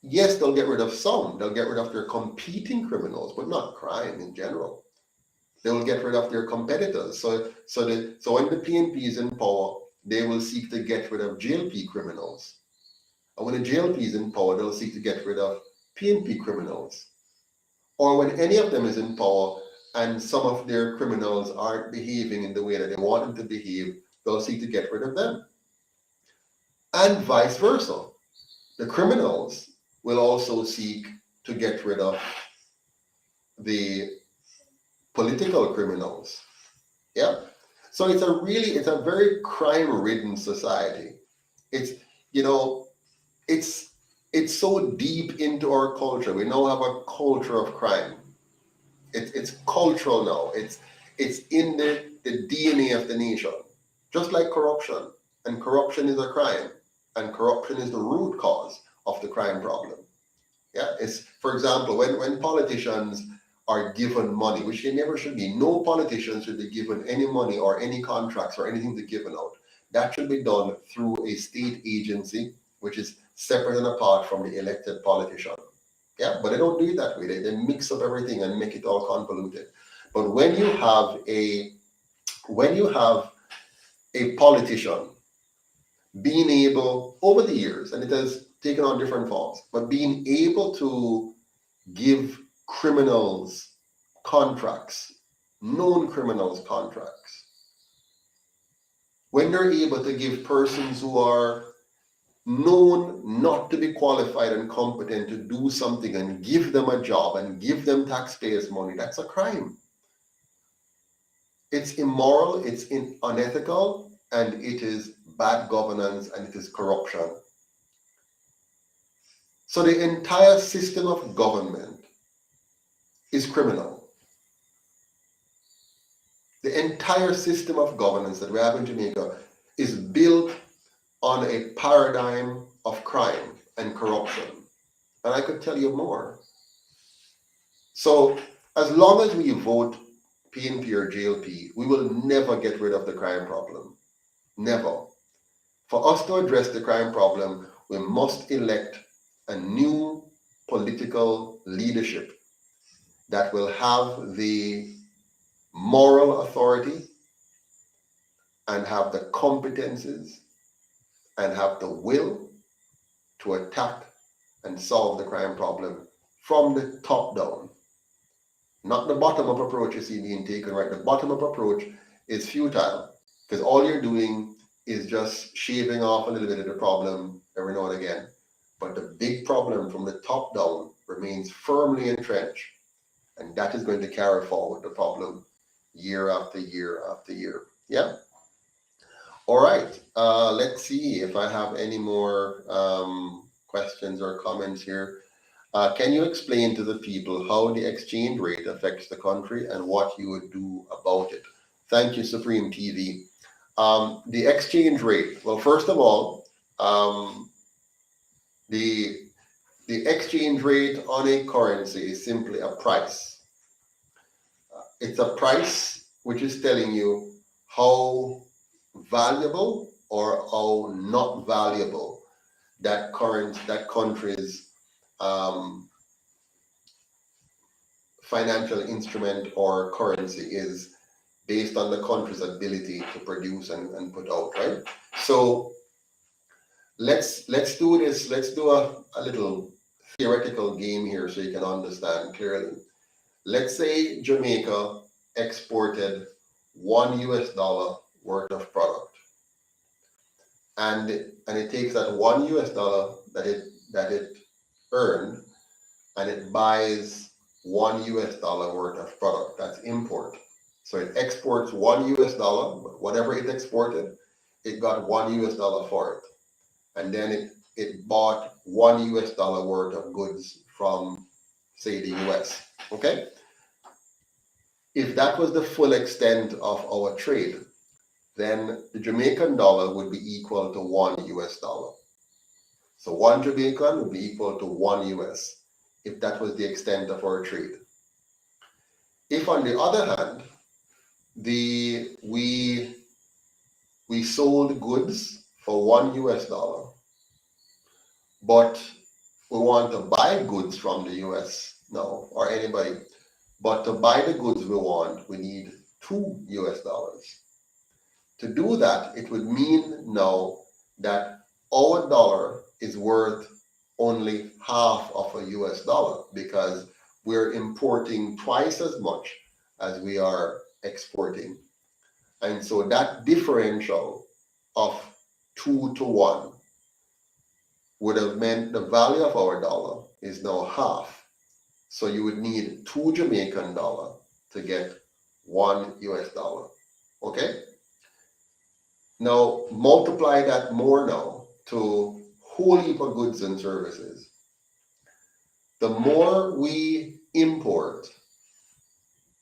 Yes, they'll get rid of some. They'll get rid of their competing criminals, but not crime in general. They will get rid of their competitors. So when the PNP is in power, they will seek to get rid of GLP criminals. And when the GLP is in power, they'll seek to get rid of PNP criminals. Or when any of them is in power and some of their criminals aren't behaving in the way that they want them to behave, they'll seek to get rid of them. And vice versa. The criminals will also seek to get rid of the political criminals. Yeah. So it's a very crime-ridden society. It's it's so deep into our culture. We now have a culture of crime. It's cultural now. It's in the DNA of the nation. Just like corruption. And corruption is a crime. And corruption is the root cause of the crime problem. Yeah, it's, for example, when politicians are given money, which they never should be, no politician should be given any money or any contracts or anything to given out. That should be done through a state agency, which is separate and apart from the elected politician. Yeah, but they don't do it that way. They mix up everything and make it all convoluted. But when you have a politician being able, over the years, and it has taken on different forms, but being able to give criminals contracts, known criminals contracts, when they're able to give persons who are known not to be qualified and competent to do something and give them a job and give them taxpayers' money, that's a crime. It's immoral, it's unethical, and it is bad governance, and it is corruption. So the entire system of government is criminal. The entire system of governance that we have in Jamaica is built on a paradigm of crime and corruption. And I could tell you more. So as long as we vote PNP or JLP, we will never get rid of the crime problem. Never. For us to address the crime problem, we must elect a new political leadership that will have the moral authority and have the competences and have the will to attack and solve the crime problem from the top down. Not the bottom-up approach you see being taken, right? The bottom-up approach is futile because all you're doing is just shaving off a little bit of the problem every now and again. But the big problem from the top down remains firmly entrenched, and that is going to carry forward the problem year after year after year. Yeah? All right. Let's see if I have any more questions or comments here. Can you explain to the people how the exchange rate affects the country and what you would do about it? Thank you, Supreme TV. The exchange rate. Well, first of all, the exchange rate on a currency is simply a price. It's a price which is telling you how valuable or how not valuable that country's financial instrument or currency is based on the country's ability to produce and put out, right? So let's do this. Let's do a little theoretical game here so you can understand clearly. Let's say Jamaica exported $1 worth of product, and it takes that $1 that it earned, and it buys $1 worth of product. That's import. So it exports $1, but whatever it exported, it got $1 for it. And then it bought $1 worth of goods from, say, the US. Okay? If that was the full extent of our trade, then the Jamaican dollar would be equal to $1. So 1 Jamaican would be equal to 1 US, if that was the extent of our trade. If on the other hand, we sold goods for $1, but we want to buy goods from the US now, or anybody, but to buy the goods we want, we need $2. To do that, it would mean now that our dollar is worth only half of a US dollar because we're importing twice as much as we are exporting. And so that differential of 2 to 1 would have meant the value of our dollar is now half. So you would need 2 Jamaican dollar to get $1. Okay? Now multiply that more now to whole heap of goods and services. The more we import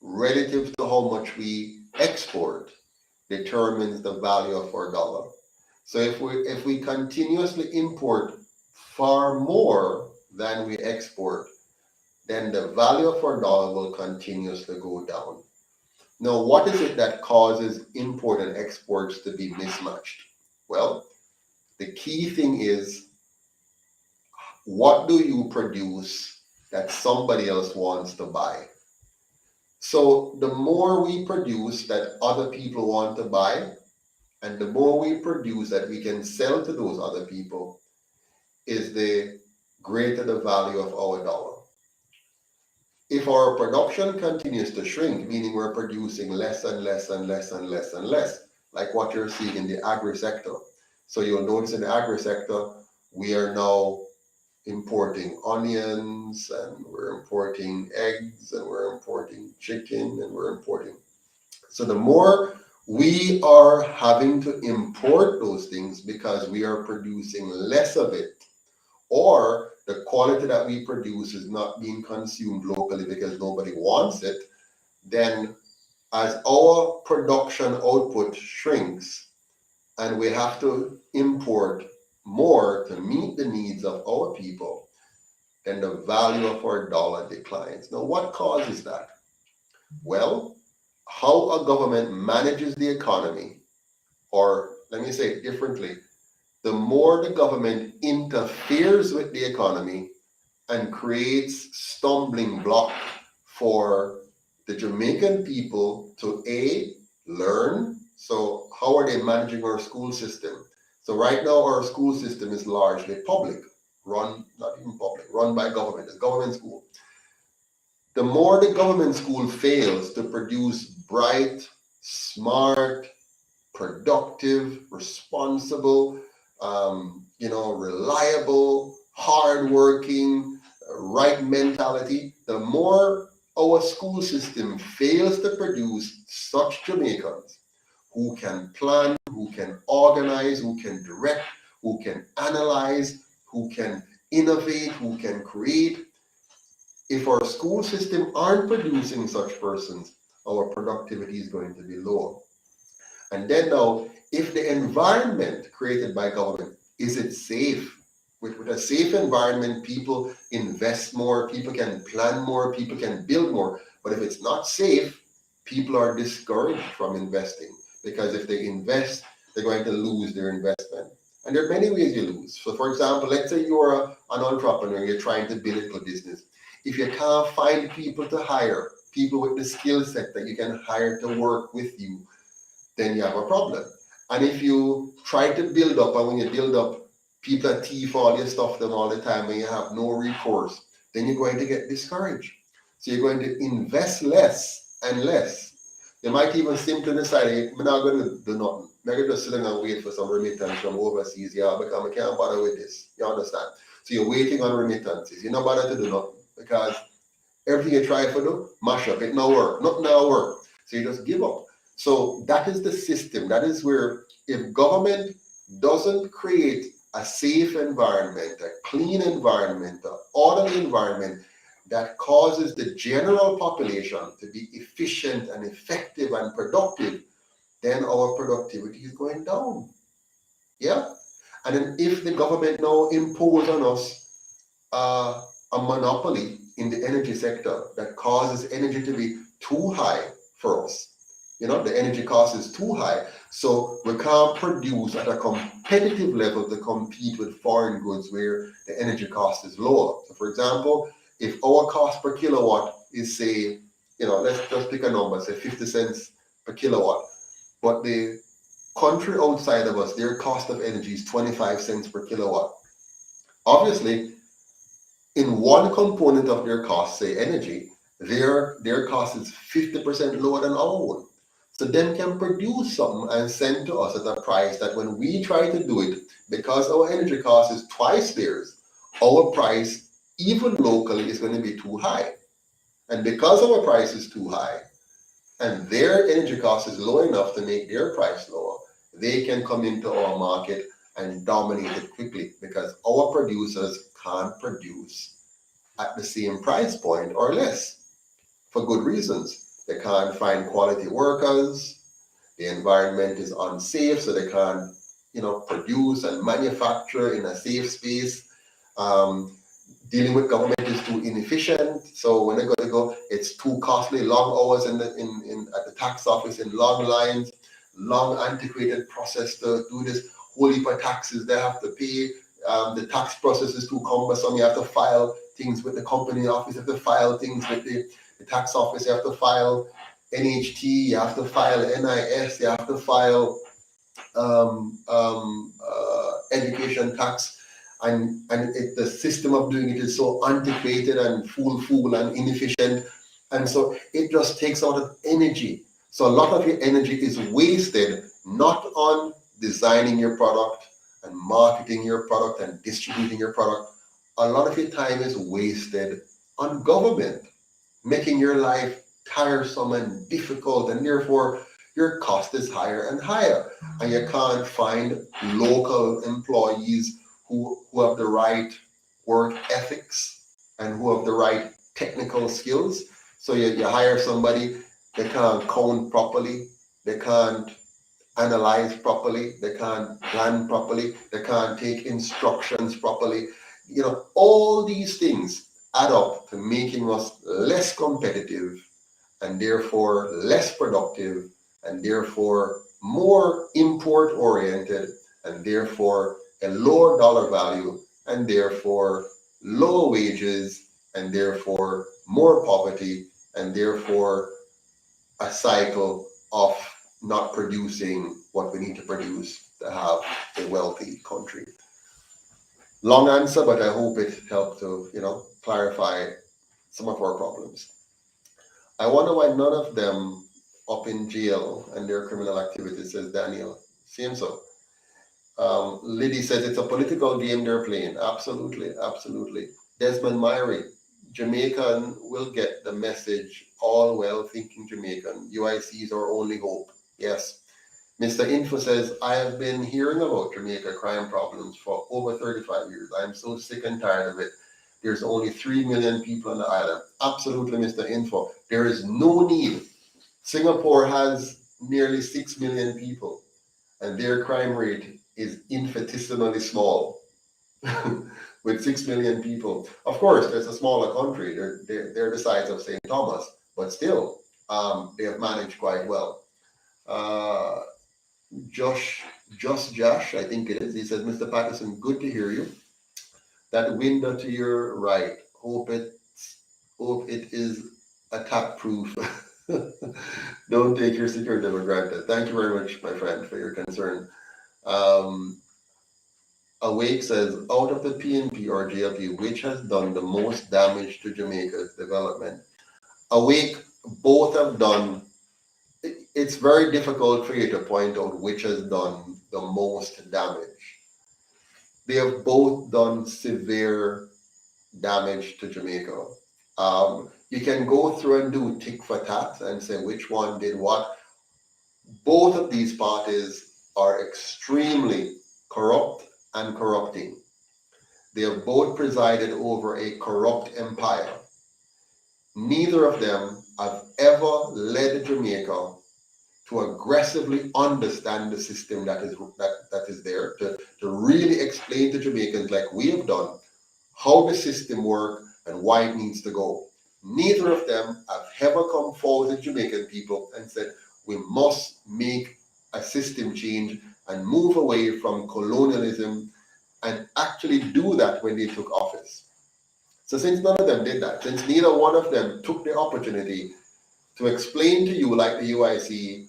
relative to how much we export determines the value of our dollar. So if we continuously import far more than we export, then the value of our dollar will continuously go down. Now, what is it that causes import and exports to be mismatched? Well, the key thing is, what do you produce that somebody else wants to buy? So the more we produce that other people want to buy, and the more we produce that we can sell to those other people, is the greater the value of our dollar. If our production continues to shrink, meaning we're producing less and less and less and less and less, like what you're seeing in the agri sector. So you'll notice in the agri sector, we are now importing onions, and we're importing eggs, and we're importing chicken, and we're importing. So the more we are having to import those things because we are producing less of it, or the quality that we produce is not being consumed locally because nobody wants it, then as our production output shrinks and we have to import more to meet the needs of our people, then the value of our dollar declines. Now, what causes that? Well, how a government manages the economy, or let me say it differently, the more the government interferes with the economy and creates stumbling block for the Jamaican people to learn. So how are they managing our school system? So right now our school system is largely public, run by government. It's government school. The more the government school fails to produce bright, smart, productive, responsible, reliable, hardworking, right mentality, the more our school system fails to produce such Jamaicans who can plan, who can organize, who can direct, who can analyze, who can innovate, who can create. If our school system aren't producing such persons, our productivity is going to be low. And then now, if the environment created by government, is it safe? With a safe environment, people invest more, people can plan more, people can build more. But if it's not safe, people are discouraged from investing, because if they invest, they're going to lose their investment. And there are many ways you lose. So for example, let's say you're an entrepreneur, you're trying to build a business. If you can't find people to hire, people with the skill set that you can hire to work with you, then you have a problem. And if you try to build up, and when you build up, people thief all your stuff them all the time and you have no recourse, then you're going to get discouraged. So you're going to invest less and less. You might even simply decide, hey, I'm not going to do nothing. I'm going to just sit down and wait for some remittance from overseas, because I can't bother with this. You understand? So you're waiting on remittances. You're not bothered to do nothing, because everything you try to do, mash up, it no work. Nothing now work. So you just give up. So that is the system. That is where, if government doesn't create a safe environment, a clean environment, an orderly environment that causes the general population to be efficient and effective and productive, then our productivity is going down. Yeah? And then if the government now impose on us a monopoly in the energy sector that causes energy to be too high for us, the energy cost is too high, so we can't produce at a competitive level to compete with foreign goods where the energy cost is lower. So for example, if our cost per kilowatt is, say, let's just pick a number, say 50 cents per kilowatt, but the country outside of us, their cost of energy is 25 cents per kilowatt. Obviously, in one component of their cost, say energy, their cost is 50% lower than our one. So them can produce something and send to us at a price that when we try to do it, because our energy cost is twice theirs, our price, even locally, is going to be too high. And because our price is too high, and their energy cost is low enough to make their price lower, they can come into our market and dominate it quickly because our producers can't produce at the same price point or less for good reasons. They can't find quality workers. The environment is unsafe, so they can't, produce and manufacture in a safe space. Um, Dealing with government is too inefficient. So when they got to go, it's too costly. Long hours in at the tax office, in long lines, long antiquated process to do this. Whole heap of taxes they have to pay. The tax process is too cumbersome. You have to file things with the company office. You have to file things with the tax office. You have to file NHT. You have to file NIS. You have to file education tax, and the system of doing it is so antiquated and fool and inefficient, and so it just takes a lot of energy. So a lot of your energy is wasted not on designing your product and marketing your product and distributing your product. A lot of your time is wasted on government, making your life tiresome and difficult, and therefore your cost is higher and higher, and you can't find local employees who have the right work ethics and who have the right technical skills. So you hire somebody, they can't count properly, they can't analyze properly, they can't plan properly, they can't take instructions properly. All these things add up to making us less competitive and therefore less productive and therefore more import oriented and therefore a lower dollar value and therefore lower wages and therefore more poverty and therefore a cycle of not producing what we need to produce to have a wealthy country. Long answer, but I hope it helped to, clarify some of our problems. I wonder why none of them up in jail and their criminal activities, says Daniel. Same so. Liddy says it's a political game they're playing. Absolutely, absolutely. Desmond Myrie, Jamaican will get the message. All well thinking Jamaican. UIC is our only hope. Yes. Mr. Info says, I have been hearing about Jamaica crime problems for over 35 years. I'm so sick and tired of it. There's only 3 million people on the island. Absolutely, Mr. Info. There is no need. Singapore has nearly 6 million people, and their crime rate is infinitesimally small with 6 million people. Of course, it's a smaller country. They're the size of St. Thomas, but still, they have managed quite well. Josh, I think it is. He says, Mr. Patterson, good to hear you. That window to your right, hope it is attack proof. Don't take your security for granted. Thank you very much, my friend, for your concern. Awake says, out of the PNP or JLP, which has done the most damage to Jamaica's development? Awake, both have done. It's very difficult for you to point out which has done the most damage. They have both done severe damage to Jamaica. You can go through and do tick for tat and say which one did what. Both of these parties are extremely corrupt and corrupting. They have both presided over a corrupt empire. Neither of them have ever led Jamaica to aggressively understand the system that is there, to really explain to Jamaicans, like we have done, how the system works and why it needs to go. Neither of them have ever come forward to Jamaican people and said, we must make a system change and move away from colonialism, and actually do that when they took office. So since none of them did that, since neither one of them took the opportunity to explain to you, like the UIC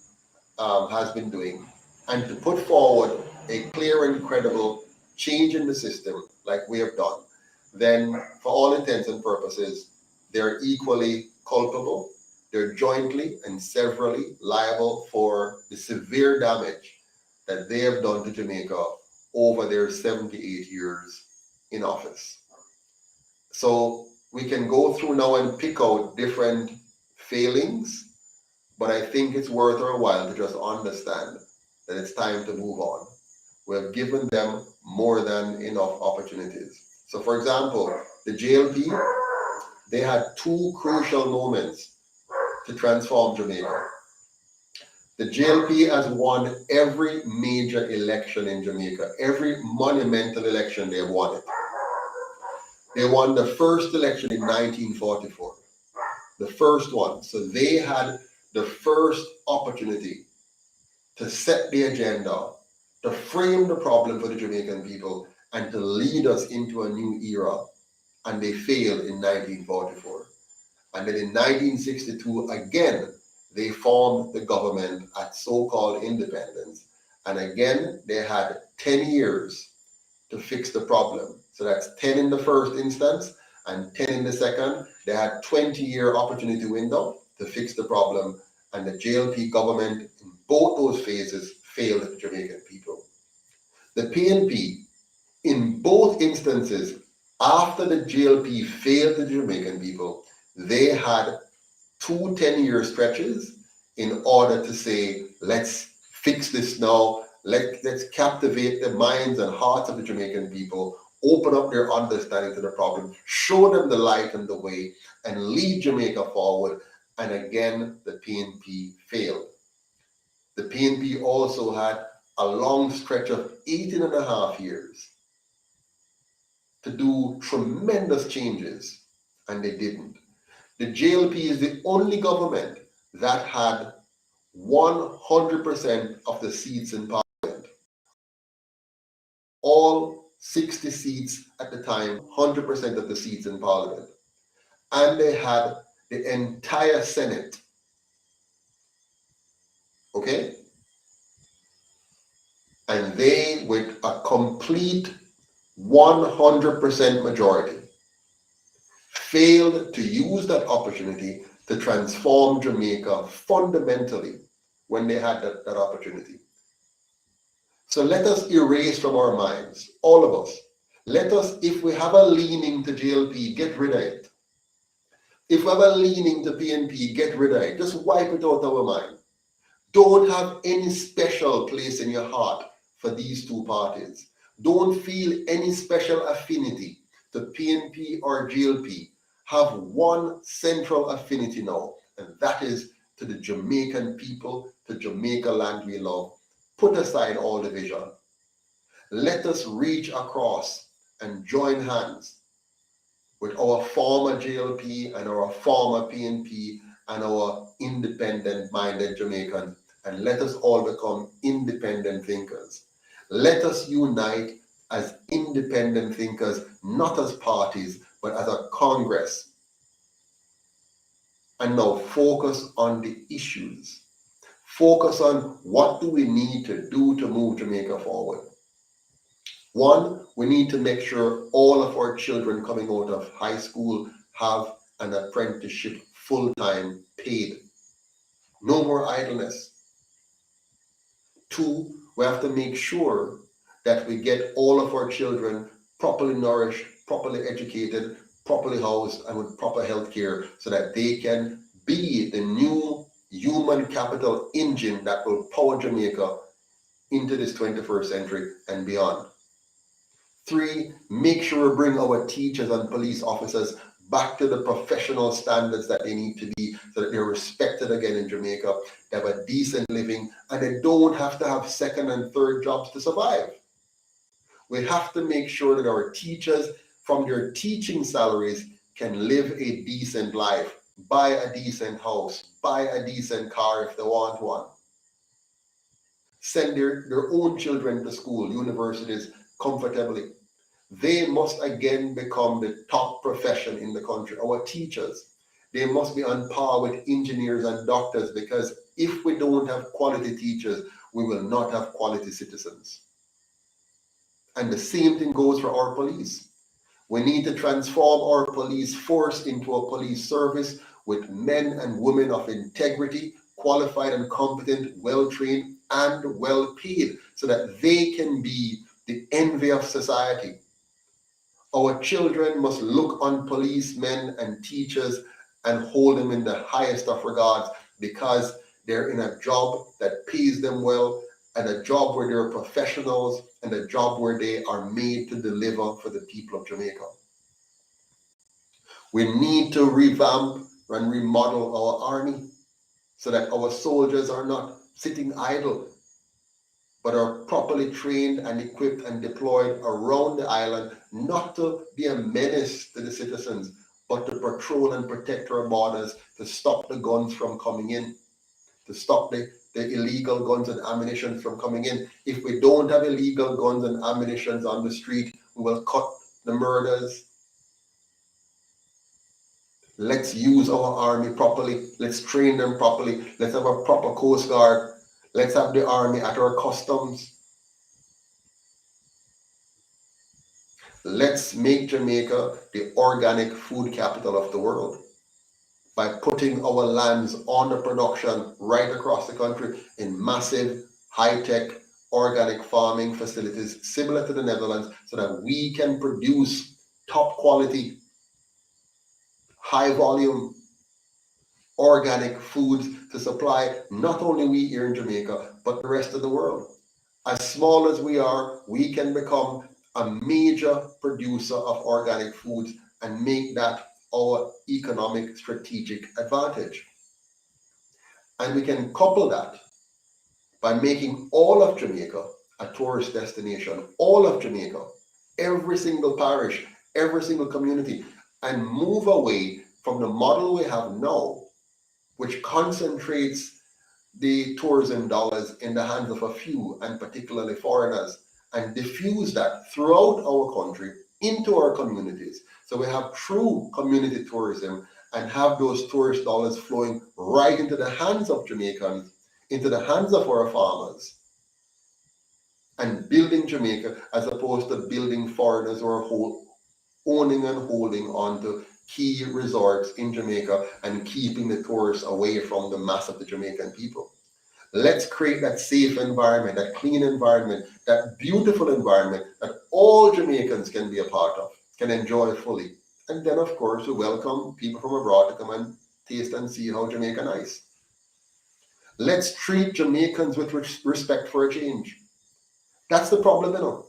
has been doing, and to put forward a clear and credible change in the system like we have done, then for all intents and purposes, they're equally culpable. They're jointly and severally liable for the severe damage that they have done to Jamaica over their 78 years in office. So we can go through now and pick out different failings, but I think it's worth our while to just understand that it's time to move on. We have given them more than enough opportunities. So for example, the JLP, they had two crucial moments to transform Jamaica. The JLP has won every major election in Jamaica, every monumental election they've won it. They won the first election in 1944, the first one. So they had the first opportunity to set the agenda, to frame the problem for the Jamaican people, and to lead us into a new era. And they failed in 1944. And then in 1962, again, they formed the government at so-called independence. And again, they had 10 years to fix the problem. So that's 10 in the first instance and 10 in the second. They had 20-year opportunity window to fix the problem. And the JLP government in both those phases failed the Jamaican people. The PNP, in both instances, after the JLP failed the Jamaican people, they had 2 10-year stretches in order to say, let's fix this now, let's captivate the minds and hearts of the Jamaican people, open up their understanding to the problem, show them the light and the way, and lead Jamaica forward. And again, the PNP failed. The PNP also had a long stretch of 18.5 years to do tremendous changes, and they didn't. The JLP is the only government that had 100% of the seats in Parliament. All 60 seats at the time, 100% of the seats in Parliament. And they had the entire Senate. Okay? And they, with a complete 100% majority, failed to use that opportunity to transform Jamaica fundamentally when they had that opportunity. So let us erase from our minds, all of us. Let us, if we have a leaning to JLP, get rid of it. If we have a leaning to PNP, get rid of it. Just wipe it out of our mind. Don't have any special place in your heart for these two parties. Don't feel any special affinity to PNP or JLP. Have one central affinity now, and that is to the Jamaican people, to Jamaica land we love. Put aside all division. Let us reach across and join hands with our former JLP and our former PNP and our independent-minded Jamaicans, and let us all become independent thinkers. Let us unite as independent thinkers, not as parties, but as a Congress. And now focus on the issues. Focus on what do we need to do to move Jamaica forward. One, we need to make sure all of our children coming out of high school have an apprenticeship full-time paid. No more idleness. Two, we have to make sure that we get all of our children properly nourished, properly educated, properly housed, and with proper health care so that they can be the new human capital engine that will power Jamaica into this 21st century and beyond. Three, make sure we bring our teachers and police officers back to the professional standards that they need to be so that they're respected again in Jamaica, they have a decent living, and they don't have to have second and third jobs to survive. We have to make sure that our teachers, from their teaching salaries, can live a decent life, buy a decent house, buy a decent car if they want one, send their own children to school, universities comfortably. They must again become the top profession in the country. Our teachers, they must be on par with engineers and doctors, because if we don't have quality teachers, we will not have quality citizens. And the same thing goes for our police. We need to transform our police force into a police service with men and women of integrity, qualified and competent, well-trained and well-paid, so that they can be the envy of society. Our children must look on policemen and teachers and hold them in the highest of regards, because they're in a job that pays them well and a job where they're professionals, and a job where they are made to deliver for the people of Jamaica. We need to revamp and remodel our army so that our soldiers are not sitting idle, but are properly trained and equipped and deployed around the island, not to be a menace to the citizens, but to patrol and protect our borders, to stop the guns from coming in, to stop the illegal guns and ammunition from coming in. If we don't have illegal guns and ammunition on the street, we will cut the murders. Let's use our army properly. Let's train them properly. Let's have a proper Coast Guard. Let's have the army at our customs. Let's make Jamaica the organic food capital of the world by putting our lands on the production right across the country in massive, high-tech, organic farming facilities similar to the Netherlands, so that we can produce top quality, high volume, organic foods to supply not only we here in Jamaica, but the rest of the world. As small as we are, we can become a major producer of organic foods and make that our economic strategic advantage. And we can couple that by making all of Jamaica a tourist destination, all of Jamaica, every single parish, every single community, and move away from the model we have now, which concentrates the tourism dollars in the hands of a few, and particularly foreigners, and diffuse that throughout our country into our communities. So we have true community tourism and have those tourist dollars flowing right into the hands of Jamaicans, into the hands of our farmers, and building Jamaica as opposed to building foreigners who are owning and holding on to key resorts in Jamaica and keeping the tourists away from the mass of the Jamaican people. Let's create that safe environment, that clean environment, that beautiful environment that all Jamaicans can be a part of, can enjoy fully. And then, of course, we welcome people from abroad to come and taste and see how Jamaica nice. Let's treat Jamaicans with respect for a change. That's the problem, you know.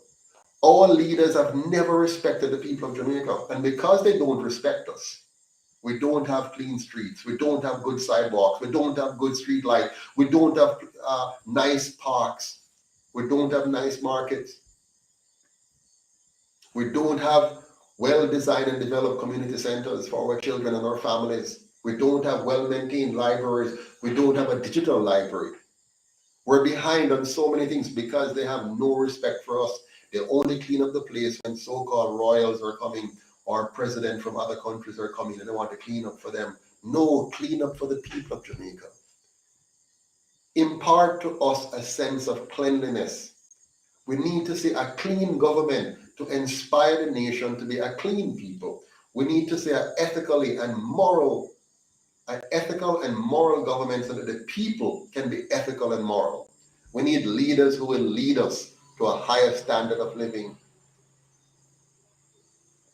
Our leaders have never respected the people of Jamaica. And because they don't respect us, we don't have clean streets. We don't have good sidewalks. We don't have good street light. We don't have nice parks. We don't have nice markets. We don't have well-designed and developed community centers for our children and our families. We don't have well-maintained libraries. We don't have a digital library. We're behind on so many things because they have no respect for us. They only clean up the place when so-called royals are coming or president from other countries are coming and they want to clean up for them. No, clean up for the people of Jamaica. Impart to us a sense of cleanliness. We need to see a clean government to inspire the nation to be a clean people. We need to see an ethical and moral government so that the people can be ethical and moral. We need leaders who will lead us to a higher standard of living.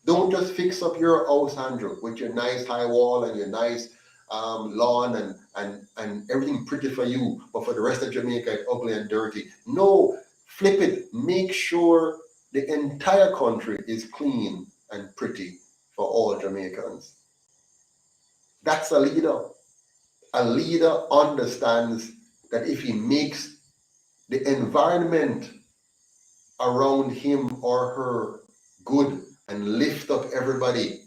Don't just fix up your house, Andrew, with your nice high wall and your nice lawn and everything pretty for you, but for the rest of Jamaica, it's ugly and dirty. No, flip it. Make sure the entire country is clean and pretty for all Jamaicans. That's a leader. A leader understands that if he makes the environment around him or her good and lift up everybody,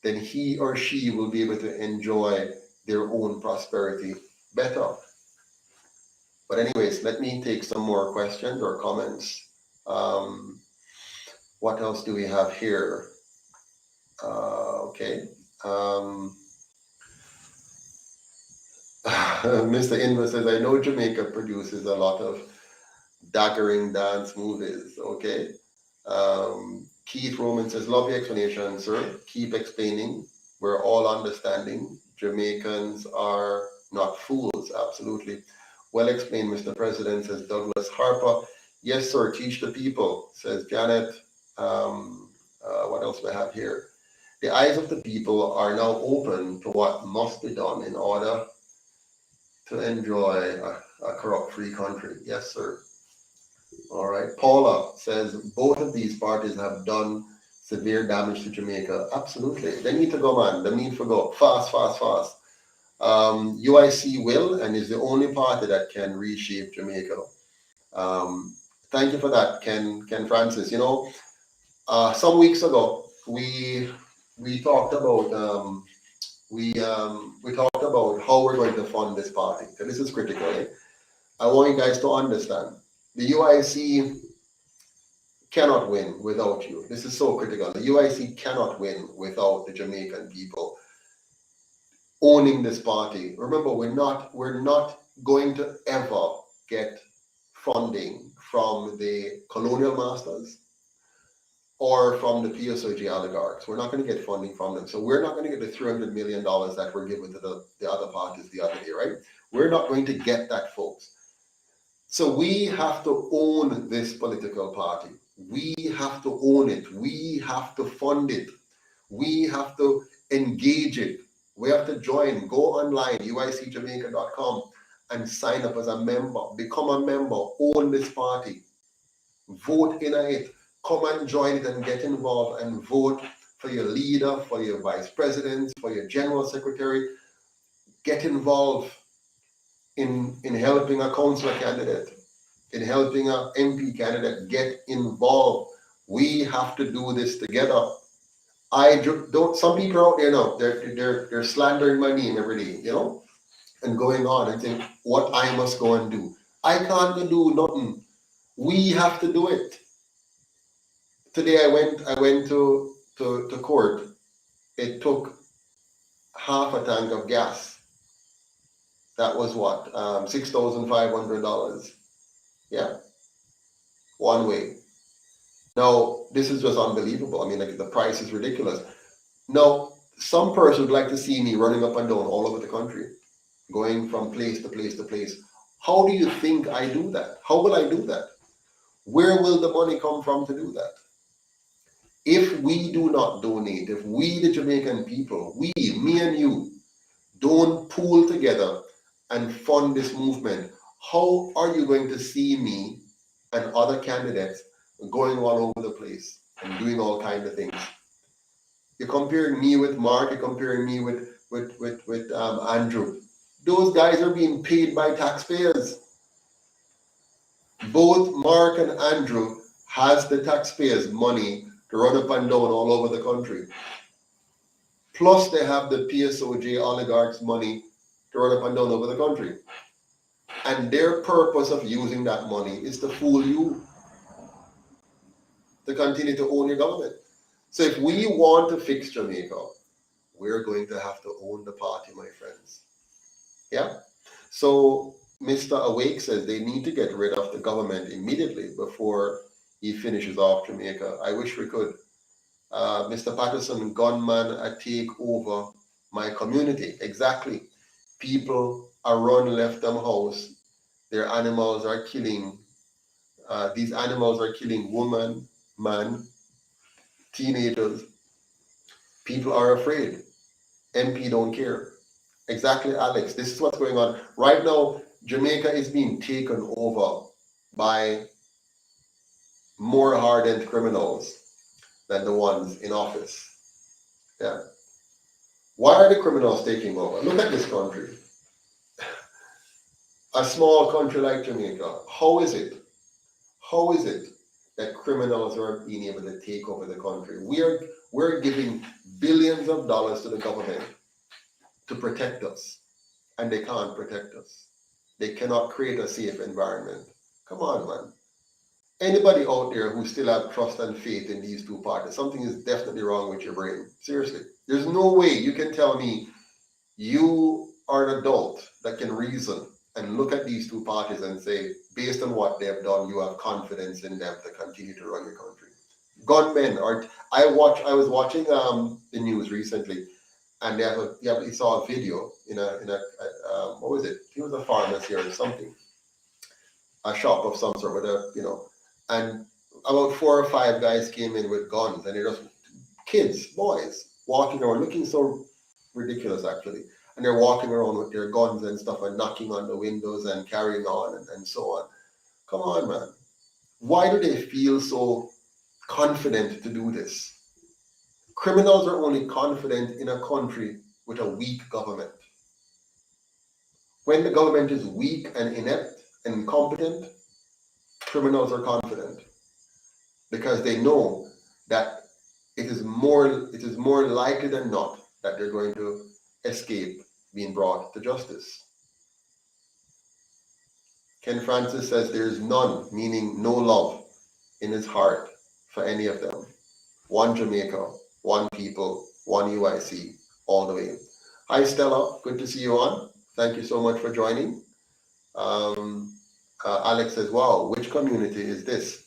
then he or she will be able to enjoy their own prosperity better. But anyways, let me take some more questions or comments. What else do we have here? Okay. Mr. Inver says, I know Jamaica produces a lot of daggering dance movies. Okay. Keith Roman says, love your explanation, sir. Keep explaining. We're all understanding. Jamaicans are not fools. Absolutely. Well explained, Mr. President, says Douglas Harper. Yes, sir. Teach the people, says Janet. What else do I have here? The eyes of the people are now open to what must be done in order to enjoy a corrupt-free country. Yes, sir. All right. Paula says both of these parties have done severe damage to Jamaica. Absolutely. They need to go, man. They need to go fast, fast, fast. UIC will and is the only party that can reshape Jamaica. Thank you for that, Ken Francis. You know, some weeks ago we talked about we talked about how we're going to fund this party. So this is critical. Eh? I want you guys to understand the UIC cannot win without you. This is so critical. The UIC cannot win without the Jamaican people owning this party. Remember, we're not going to ever get funding from the colonial masters or from the PSOG oligarchs. We're not going to get funding from them. So we're not going to get the $300 million that were given to the other parties the other day, right? We're not going to get that, folks. So we have to own this political party. We have to own it. We have to fund it. We have to engage it. We have to join. Go online, uicjamaica.com, and sign up as a member. Become a member. Own this party. Vote in it. Come and join it and get involved and vote for your leader, for your vice president, for your general secretary. Get involved in helping a councillor candidate, in helping an MP candidate. Get involved. We have to do this together. I don't. Some people out there now, they're slandering my name every day, you know, and going on and saying what I must go and do. I can't do nothing. We have to do it. Today I went to court. It took half a tank of gas. That was what, $6,500. Yeah, one way. Now this is just unbelievable. I mean, like, the price is ridiculous. Now, some person would like to see me running up and down all over the country, going from place to place to place. How do you think I do that? How will I do that? Where will the money come from to do that? If we do not donate, if we, the Jamaican people, me and you, don't pool together and fund this movement, how are you going to see me and other candidates going all over the place and doing all kinds of things? You're comparing me with Mark, you're comparing me with Andrew. Those guys are being paid by taxpayers. Both Mark and Andrew has the taxpayers' money to run up and down all over the country. Plus they have the PSOJ oligarchs' money to run up and down over the country. And their purpose of using that money is to fool you, to continue to own your government. So if we want to fix Jamaica, we're going to have to own the party, my friends. Yeah? So Mr. Awake says they need to get rid of the government immediately before he finishes off Jamaica. I wish we could. Mr. Patterson, gunman take over my community. Exactly. People are left them house. Their animals are killing. These animals are killing women, man, teenagers. People are afraid. MP don't care. Exactly, Alex. This is what's going on. Right now, Jamaica is being taken over by more hardened criminals than the ones in office. Yeah. Why are the criminals taking over? Look at this country. A small country like Jamaica. How is it that criminals are being able to take over the country? We're giving billions of dollars to the government to protect us, and they can't protect us. They cannot create a safe environment. Come on, man. Anybody out there who still have trust and faith in these two parties, something is definitely wrong with your brain. Seriously. There's no way you can tell me you are an adult that can reason and look at these two parties and say, based on what they've done, you have confidence in them to continue to run your country. Gunmen are. I was watching the news recently, and they saw a video in a what was it? It was a pharmacy or something, a shop of some sort, and about 4 or 5 guys came in with guns, and they're just kids, boys, walking around looking so ridiculous, actually. and they're walking around with their guns and stuff and knocking on the windows and carrying on and so on. Come on, man. Why do they feel so confident to do this? Criminals are only confident in a country with a weak government. When the government is weak and inept and incompetent, criminals are confident because they know that it is more likely than not that they're going to escape being brought to justice. Ken Francis says there is none, meaning no love in his heart for any of them. One Jamaica, one people, one UIC, all the way. Hi Stella, good to see you on. Thank you so much for joining. Alex says, wow, which community is this?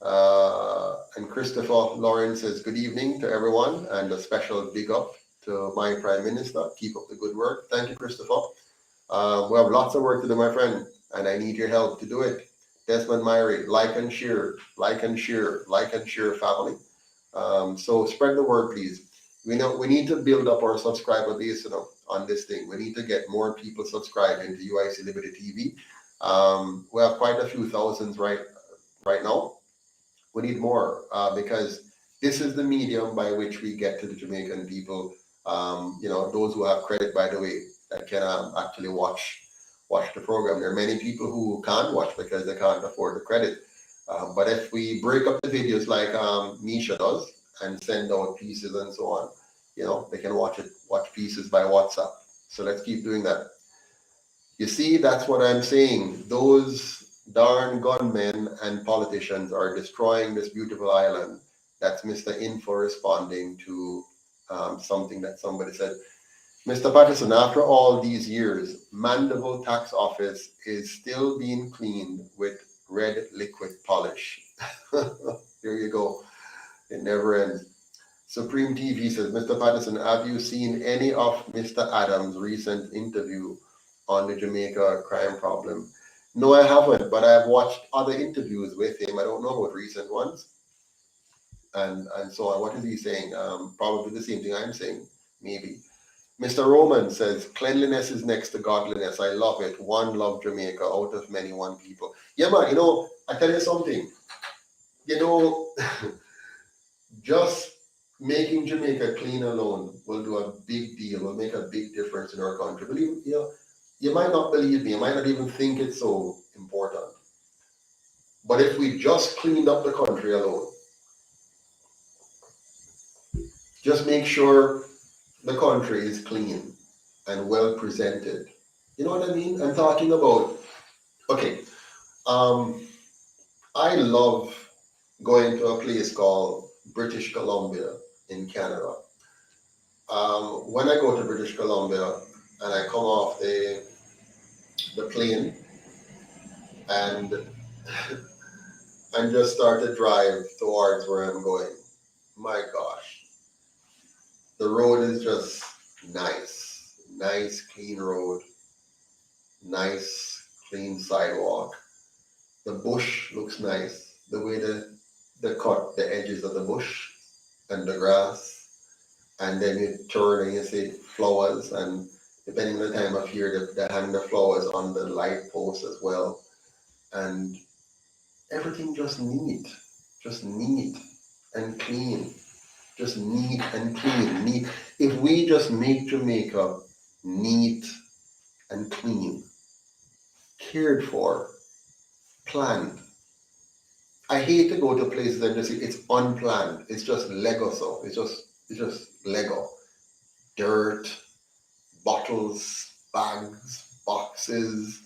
And Christopher Lawrence says, good evening to everyone, and a special big up to my Prime Minister. Keep up the good work. Thank you, Christopher. We have lots of work to do, my friend, and I need your help to do it. Desmond Myrie, like and share, like and share, like and share, family. So spread the word, please. We need to build up our subscriber base, on this thing. We need to get more people subscribed into UIC Liberty TV. We have quite a few thousands right now. We need more because this is the medium by which we get to the Jamaican people. Those who have credit, by the way, that can actually watch the program. There are many people who can't watch because they can't afford the credit. But if we break up the videos like Misha does and send out pieces and so on, they can watch pieces by WhatsApp. So let's keep doing that. You see, that's what I'm saying. Those darn gunmen and politicians are destroying this beautiful island. That's Mr. Info responding to something that somebody said. Mr. Patterson, after all these years, Mandeville Tax Office is still being cleaned with red liquid polish. Here you go. It never ends. Supreme TV says, Mr. Patterson, have you seen any of Mr. Adams' recent interview on the Jamaica crime problem? No, I haven't, but I've watched other interviews with him. I don't know about recent ones. And so on. What is he saying? Probably the same thing I'm saying, maybe. Mr. Roman says, cleanliness is next to godliness. I love it. One love Jamaica, out of many, one people. Yeah, man, I tell you something. Just making Jamaica clean alone will do a big deal, will make a big difference in our country. Believe you might not believe me, you might not even think it's so important. But if we just cleaned up the country alone, just make sure the country is clean and well presented. You know what I mean? I'm talking about, okay, I love going to a place called British Columbia in Canada. When I go to British Columbia and I come off the plane and just start to drive towards where I'm going, my gosh, the road is just nice, clean road, nice, clean sidewalk. The bush looks nice, the way they cut the edges of the bush and the grass, and then you turn and you see flowers, and depending on the time of year, they hang the flowers on the light post as well, and everything just neat and clean. Just neat and clean. If we just make Jamaica neat and clean, cared for, planned. I hate to go to places and just see it's unplanned. It's just Lego stuff. It's just Lego. Dirt, bottles, bags, boxes.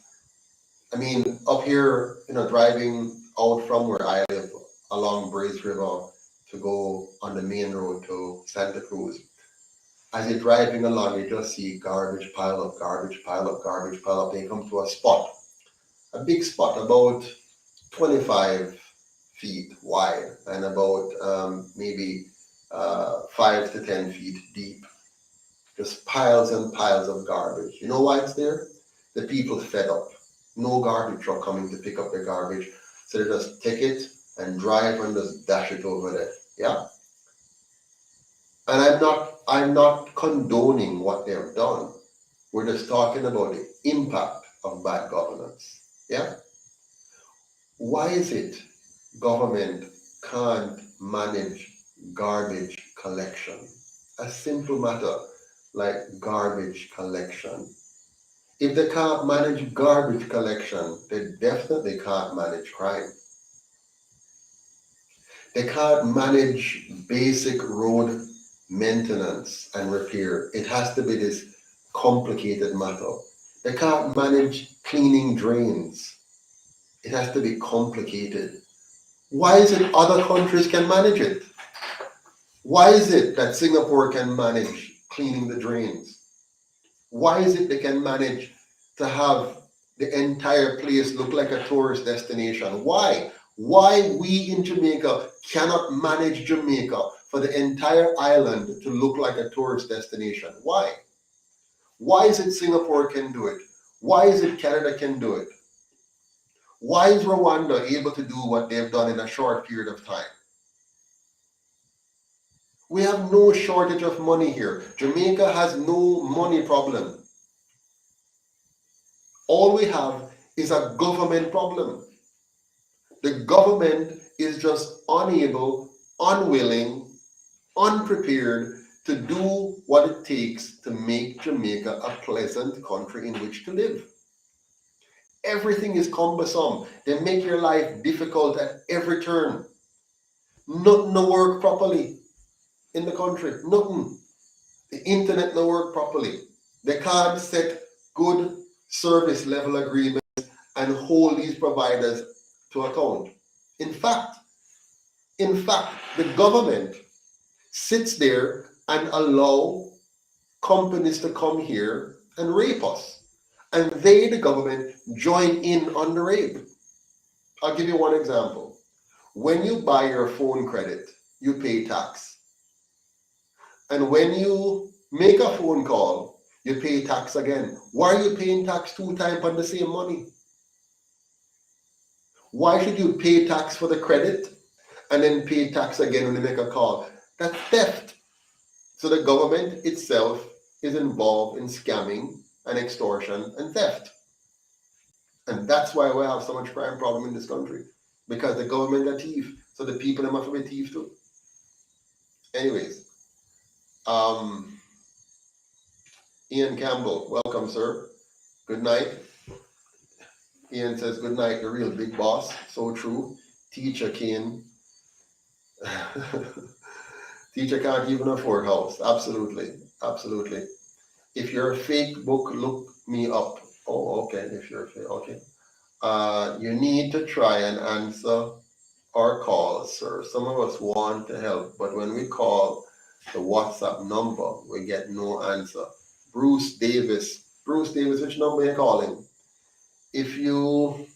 I mean, up here, driving out from where I live along Brace River to go on the main road to Santa Cruz. As you're driving along, you just see garbage pile up, garbage pile up, garbage pile up. Then you come to a big spot, about 25 feet wide and about maybe 5 to 10 feet deep. Just piles and piles of garbage. You know why it's there? The people fed up. No garbage truck coming to pick up their garbage. So they just take it and drive and just dash it over there. Yeah. And I'm not condoning what they've done. We're just talking about the impact of bad governance. Yeah? Why is it government can't manage garbage collection? A simple matter like garbage collection. If they can't manage garbage collection, they definitely can't manage crime. They can't manage basic road maintenance and repair. It has to be this complicated matter. They can't manage cleaning drains. It has to be complicated. Why is it other countries can manage it? Why is it that Singapore can manage cleaning the drains? Why is it they can manage to have the entire place look like a tourist destination? Why? Why we in Jamaica cannot manage Jamaica for the entire island to look like a tourist destination? Why? Why is it Singapore can do it? Why is it Canada can do it? Why is Rwanda able to do what they've done in a short period of time? We have no shortage of money here. Jamaica has no money problem. All we have is a government problem. The government is just unable, unwilling, unprepared to do what it takes to make Jamaica a pleasant country in which to live. Everything is cumbersome. They make your life difficult at every turn. Nothing to work properly in the country. Nothing. The internet no work properly. They can't set good service level agreements and hold these providers to account. In fact, the government sits there and allow companies to come here and rape us. And they, the government, join in on the rape. I'll give you one example. When you buy your phone credit, you pay tax. And when you make a phone call, you pay tax again. Why are you paying tax 2 times on the same money? Why should you pay tax for the credit and then pay tax again when you make a call? That's theft. So the government itself is involved in scamming and extortion and theft. And that's why we have so much crime problem in this country. Because the government are thief. So the people have to be thief too. Anyways, Ian Campbell, welcome, sir. Good night. Ian says, good night, the real big boss. So true. Teacher Kane. Teacher can't even afford house. Absolutely. Absolutely. If you're a fake book, look me up. Oh, okay. If you're a fake, okay. You need to try and answer our calls, sir. Some of us want to help, but when we call the WhatsApp number, we get no answer. Bruce Davis, which number are you calling? If you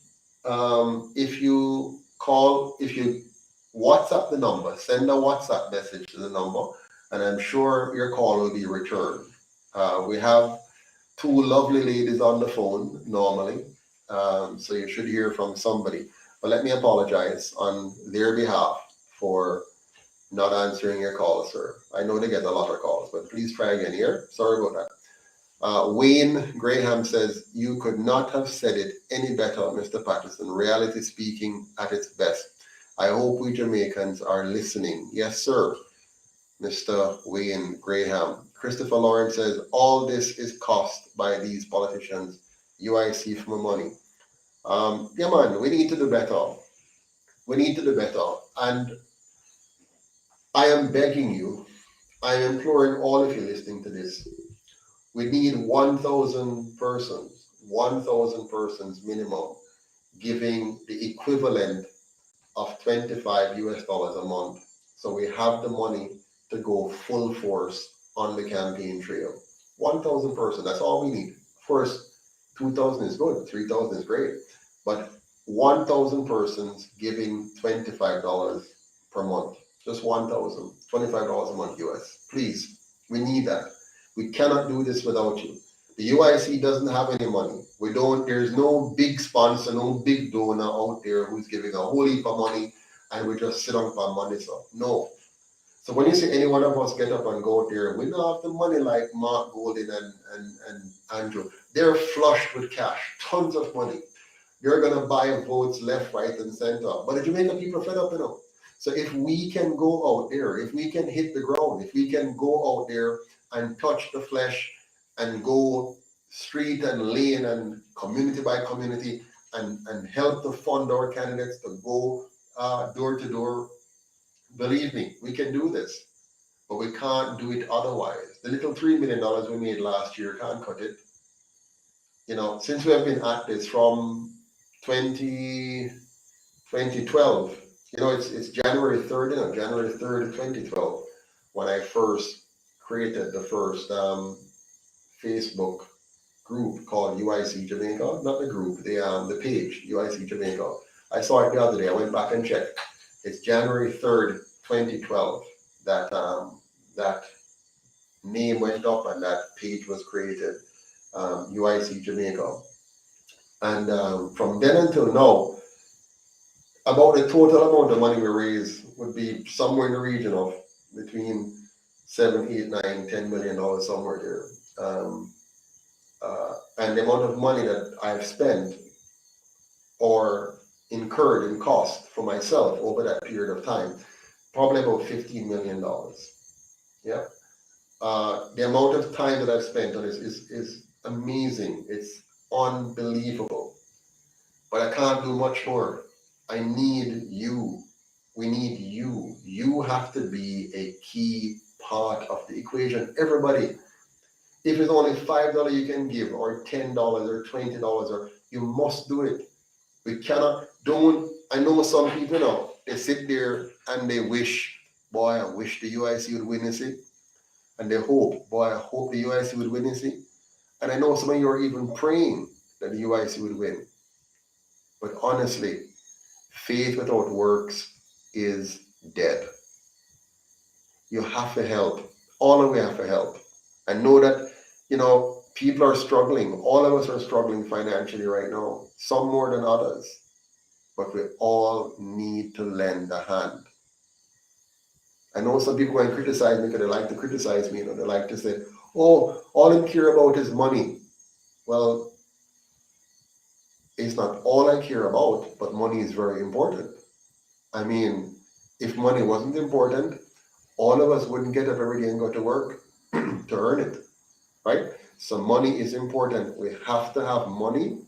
WhatsApp the number, send a WhatsApp message to the number, and I'm sure your call will be returned. We have 2 lovely ladies on the phone normally, so you should hear from somebody. But let me apologize on their behalf for not answering your call, sir. I know they get a lot of calls, but please try again here. Sorry about that. Wayne Graham says, you could not have said it any better, Mr. Patterson. Reality speaking at its best. I hope we Jamaicans are listening. Yes, sir, Mr. Wayne Graham. Christopher Lawrence says, all this is cost by these politicians. UIC for my money. Yeah, man, we need to do better. We need to do better. And I am begging you, I am imploring all of you listening to this. We need 1,000 persons minimum, giving the equivalent of $25 a month. So we have the money to go full force on the campaign trail. 1,000 persons, that's all we need. Of course, 2,000 is good, 3,000 is great, but 1,000 persons giving $25 per month. Just 1,000, $25 a month US. Please, we need that. We cannot do this without you. The UIC doesn't have any money. There's no big sponsor, no big donor out there who's giving a whole heap of money and we just sit on for money. So no. So when you see any one of us get up and go out there, we don't have the money like Mark Golden and Andrew. They're flushed with cash, tons of money. You're gonna buy votes left, right, and center. But the Jamaican people are fed up, So if we can go out there, if we can hit the ground, if we can go out there and touch the flesh and go street and lane and community by community and help to fund our candidates to go door to door, believe me, we can do this. But we can't do it otherwise. The little $3 million we made last year can't cut it. Since we have been at this from 2012, it's January 3rd, January 3rd, 2012, when I first created the first Facebook group called UIC Jamaica, not the group, the page, UIC Jamaica. I saw it the other day, I went back and checked. It's January 3rd, 2012, that name went up and that page was created, UIC Jamaica. And from then until now, about the total amount of money we raise would be somewhere in the region of between $7, $8, $9, $10 million, somewhere there. And the amount of money that I've spent or incurred in cost for myself over that period of time, probably about $15 million. Yeah. The amount of time that I've spent on this is amazing. It's unbelievable. But I can't do much more. I need you. We need you. You have to be a key part of the equation. Everybody. If it's only $5 you can give, or $10 or $20, or you must do it. We cannot, I know some people they sit there and they wish, boy, I wish the UIC would win this. And they hope, boy, I hope the UIC would win this. And I know some of you are even praying that the UIC would win. But honestly, faith without works is dead. You have to help. All of you have to help. I know that, people are struggling. All of us are struggling financially right now, some more than others. But we all need to lend a hand. I know some people going to criticize me because they like to criticize me. They like to say, oh, all I care about is money. Well, it's not all I care about, but money is very important. I mean, if money wasn't important, all of us wouldn't get up every day and go to work to earn it, right? So money is important. We have to have money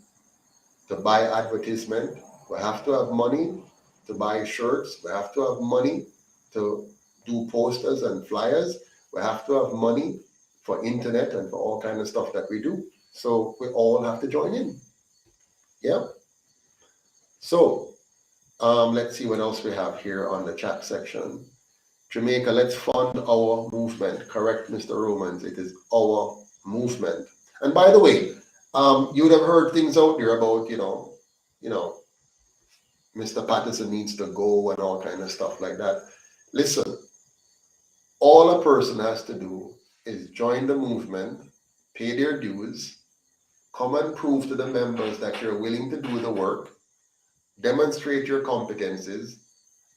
to buy advertisement. We have to have money to buy shirts. We have to have money to do posters and flyers. We have to have money for internet and for all kinds of stuff that we do. So we all have to join in. Yeah. So let's see what else we have here on the chat section. Jamaica, let's fund our movement. Correct, Mr. Romans. It is our movement. And by the way, you would have heard things out there about, Mr. Patterson needs to go and all kind of stuff like that. Listen, all a person has to do is join the movement, pay their dues, come and prove to the members that you're willing to do the work, demonstrate your competencies,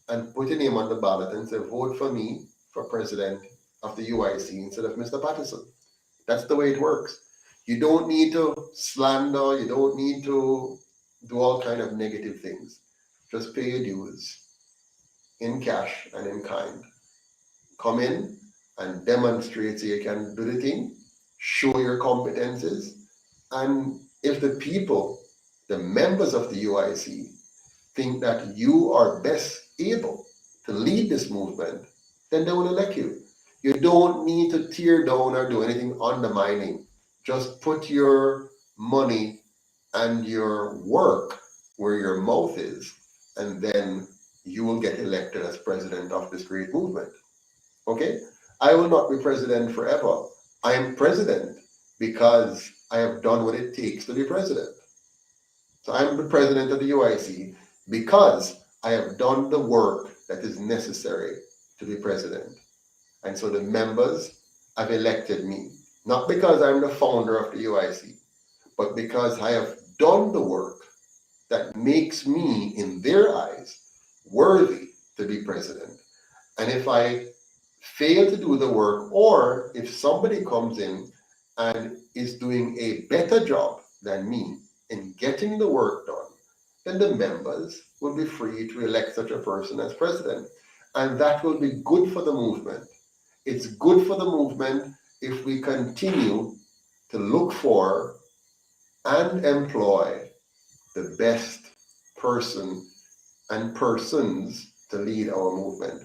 and put your name on the ballot and say, vote for me for president of the UIC instead of Mr. Patterson. That's the way it works. You don't need to slander, you don't need to do all kind of negative things. Just pay your dues in cash and in kind. Come in and demonstrate so you can do the thing, show your competences, and if the people, the members of the UIC, think that you are best able to lead this movement, then they will elect you. You don't need to tear down or do anything undermining. Just put your money and your work where your mouth is, and then you will get elected as president of this great movement. Okay? I will not be president forever. I am president because I have done what it takes to be president. So I'm the president of the UIC because I have done the work that is necessary to be president. And so the members have elected me, not because I'm the founder of the UIC, but because I have done the work that makes me, in their eyes, worthy to be president. And if I fail to do the work, or if somebody comes in and is doing a better job than me in getting the work done, then the members will be free to elect such a person as president. And that will be good for the movement. It's good for the movement if we continue to look for and employ the best person and persons to lead our movement.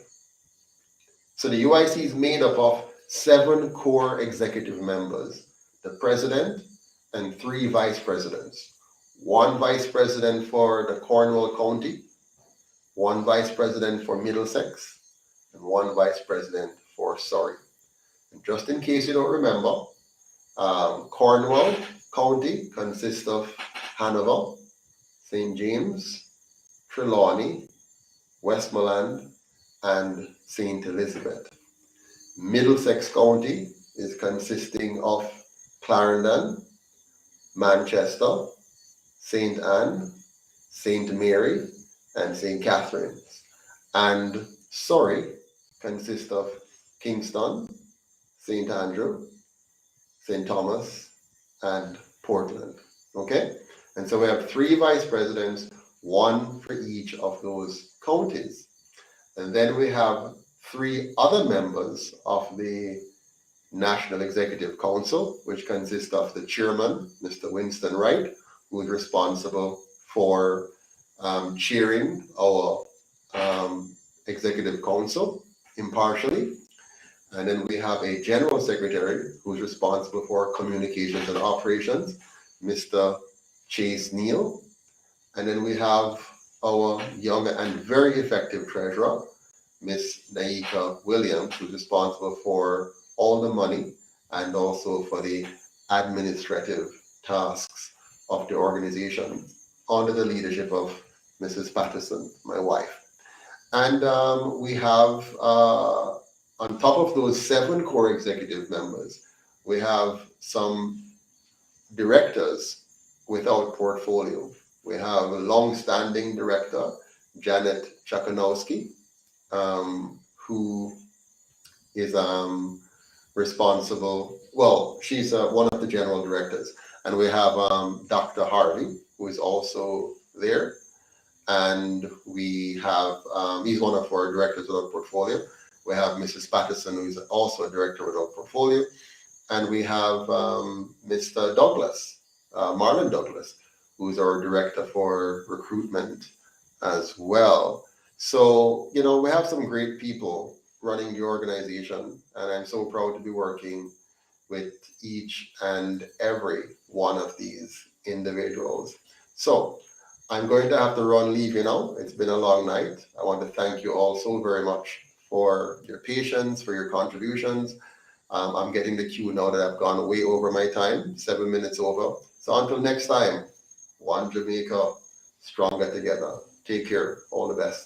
So the UIC is made up of 7 core executive members, the president and 3 vice presidents. 1 vice president for the Cornwall County, 1 vice president for Middlesex, and 1 vice president for Surrey. And just in case you don't remember, Cornwall County consists of Hanover, St. James, Trelawney, Westmoreland, and St. Elizabeth. Middlesex County is consisting of Clarendon, Manchester, St. Anne, St. Mary, and St. Catherine's. And Surrey consists of Kingston, St. Andrew, St. Thomas, and Portland. Okay? And so we have 3 vice presidents, 1 for each of those counties. And then we have 3 other members of the National Executive Council, which consists of the chairman, Mr. Winston Wright, who is responsible for chairing our Executive Council impartially. And then we have a general secretary who's responsible for communications and operations, Mr. Chase Neal. And then we have our young and very effective treasurer, Miss Naika Williams, who's responsible for all the money and also for the administrative tasks of the organization under the leadership of Mrs. Patterson, my wife. And we have, on top of those 7 core executive members, we have some directors without portfolio. We have a long-standing director, Janet Chakanowski, who is responsible, well, she's one of the general directors. And we have Dr. Harvey, who is also there. And we have, he's one of our directors without portfolio. We have Mrs. Patterson, who is also a director without portfolio. And we have Mr. Douglas, Marlon Douglas, who's our director for recruitment as well. So, you know, we have some great people running the organization, and I'm so proud to be working with each and every one of these individuals. So I'm going to have to leave you now. It's been a long night. I want to thank you all so very much for your patience, for your contributions. I'm getting the cue now that I've gone way over my time, 7 minutes over. So until next time, one Jamaica, stronger together. Take care. All the best.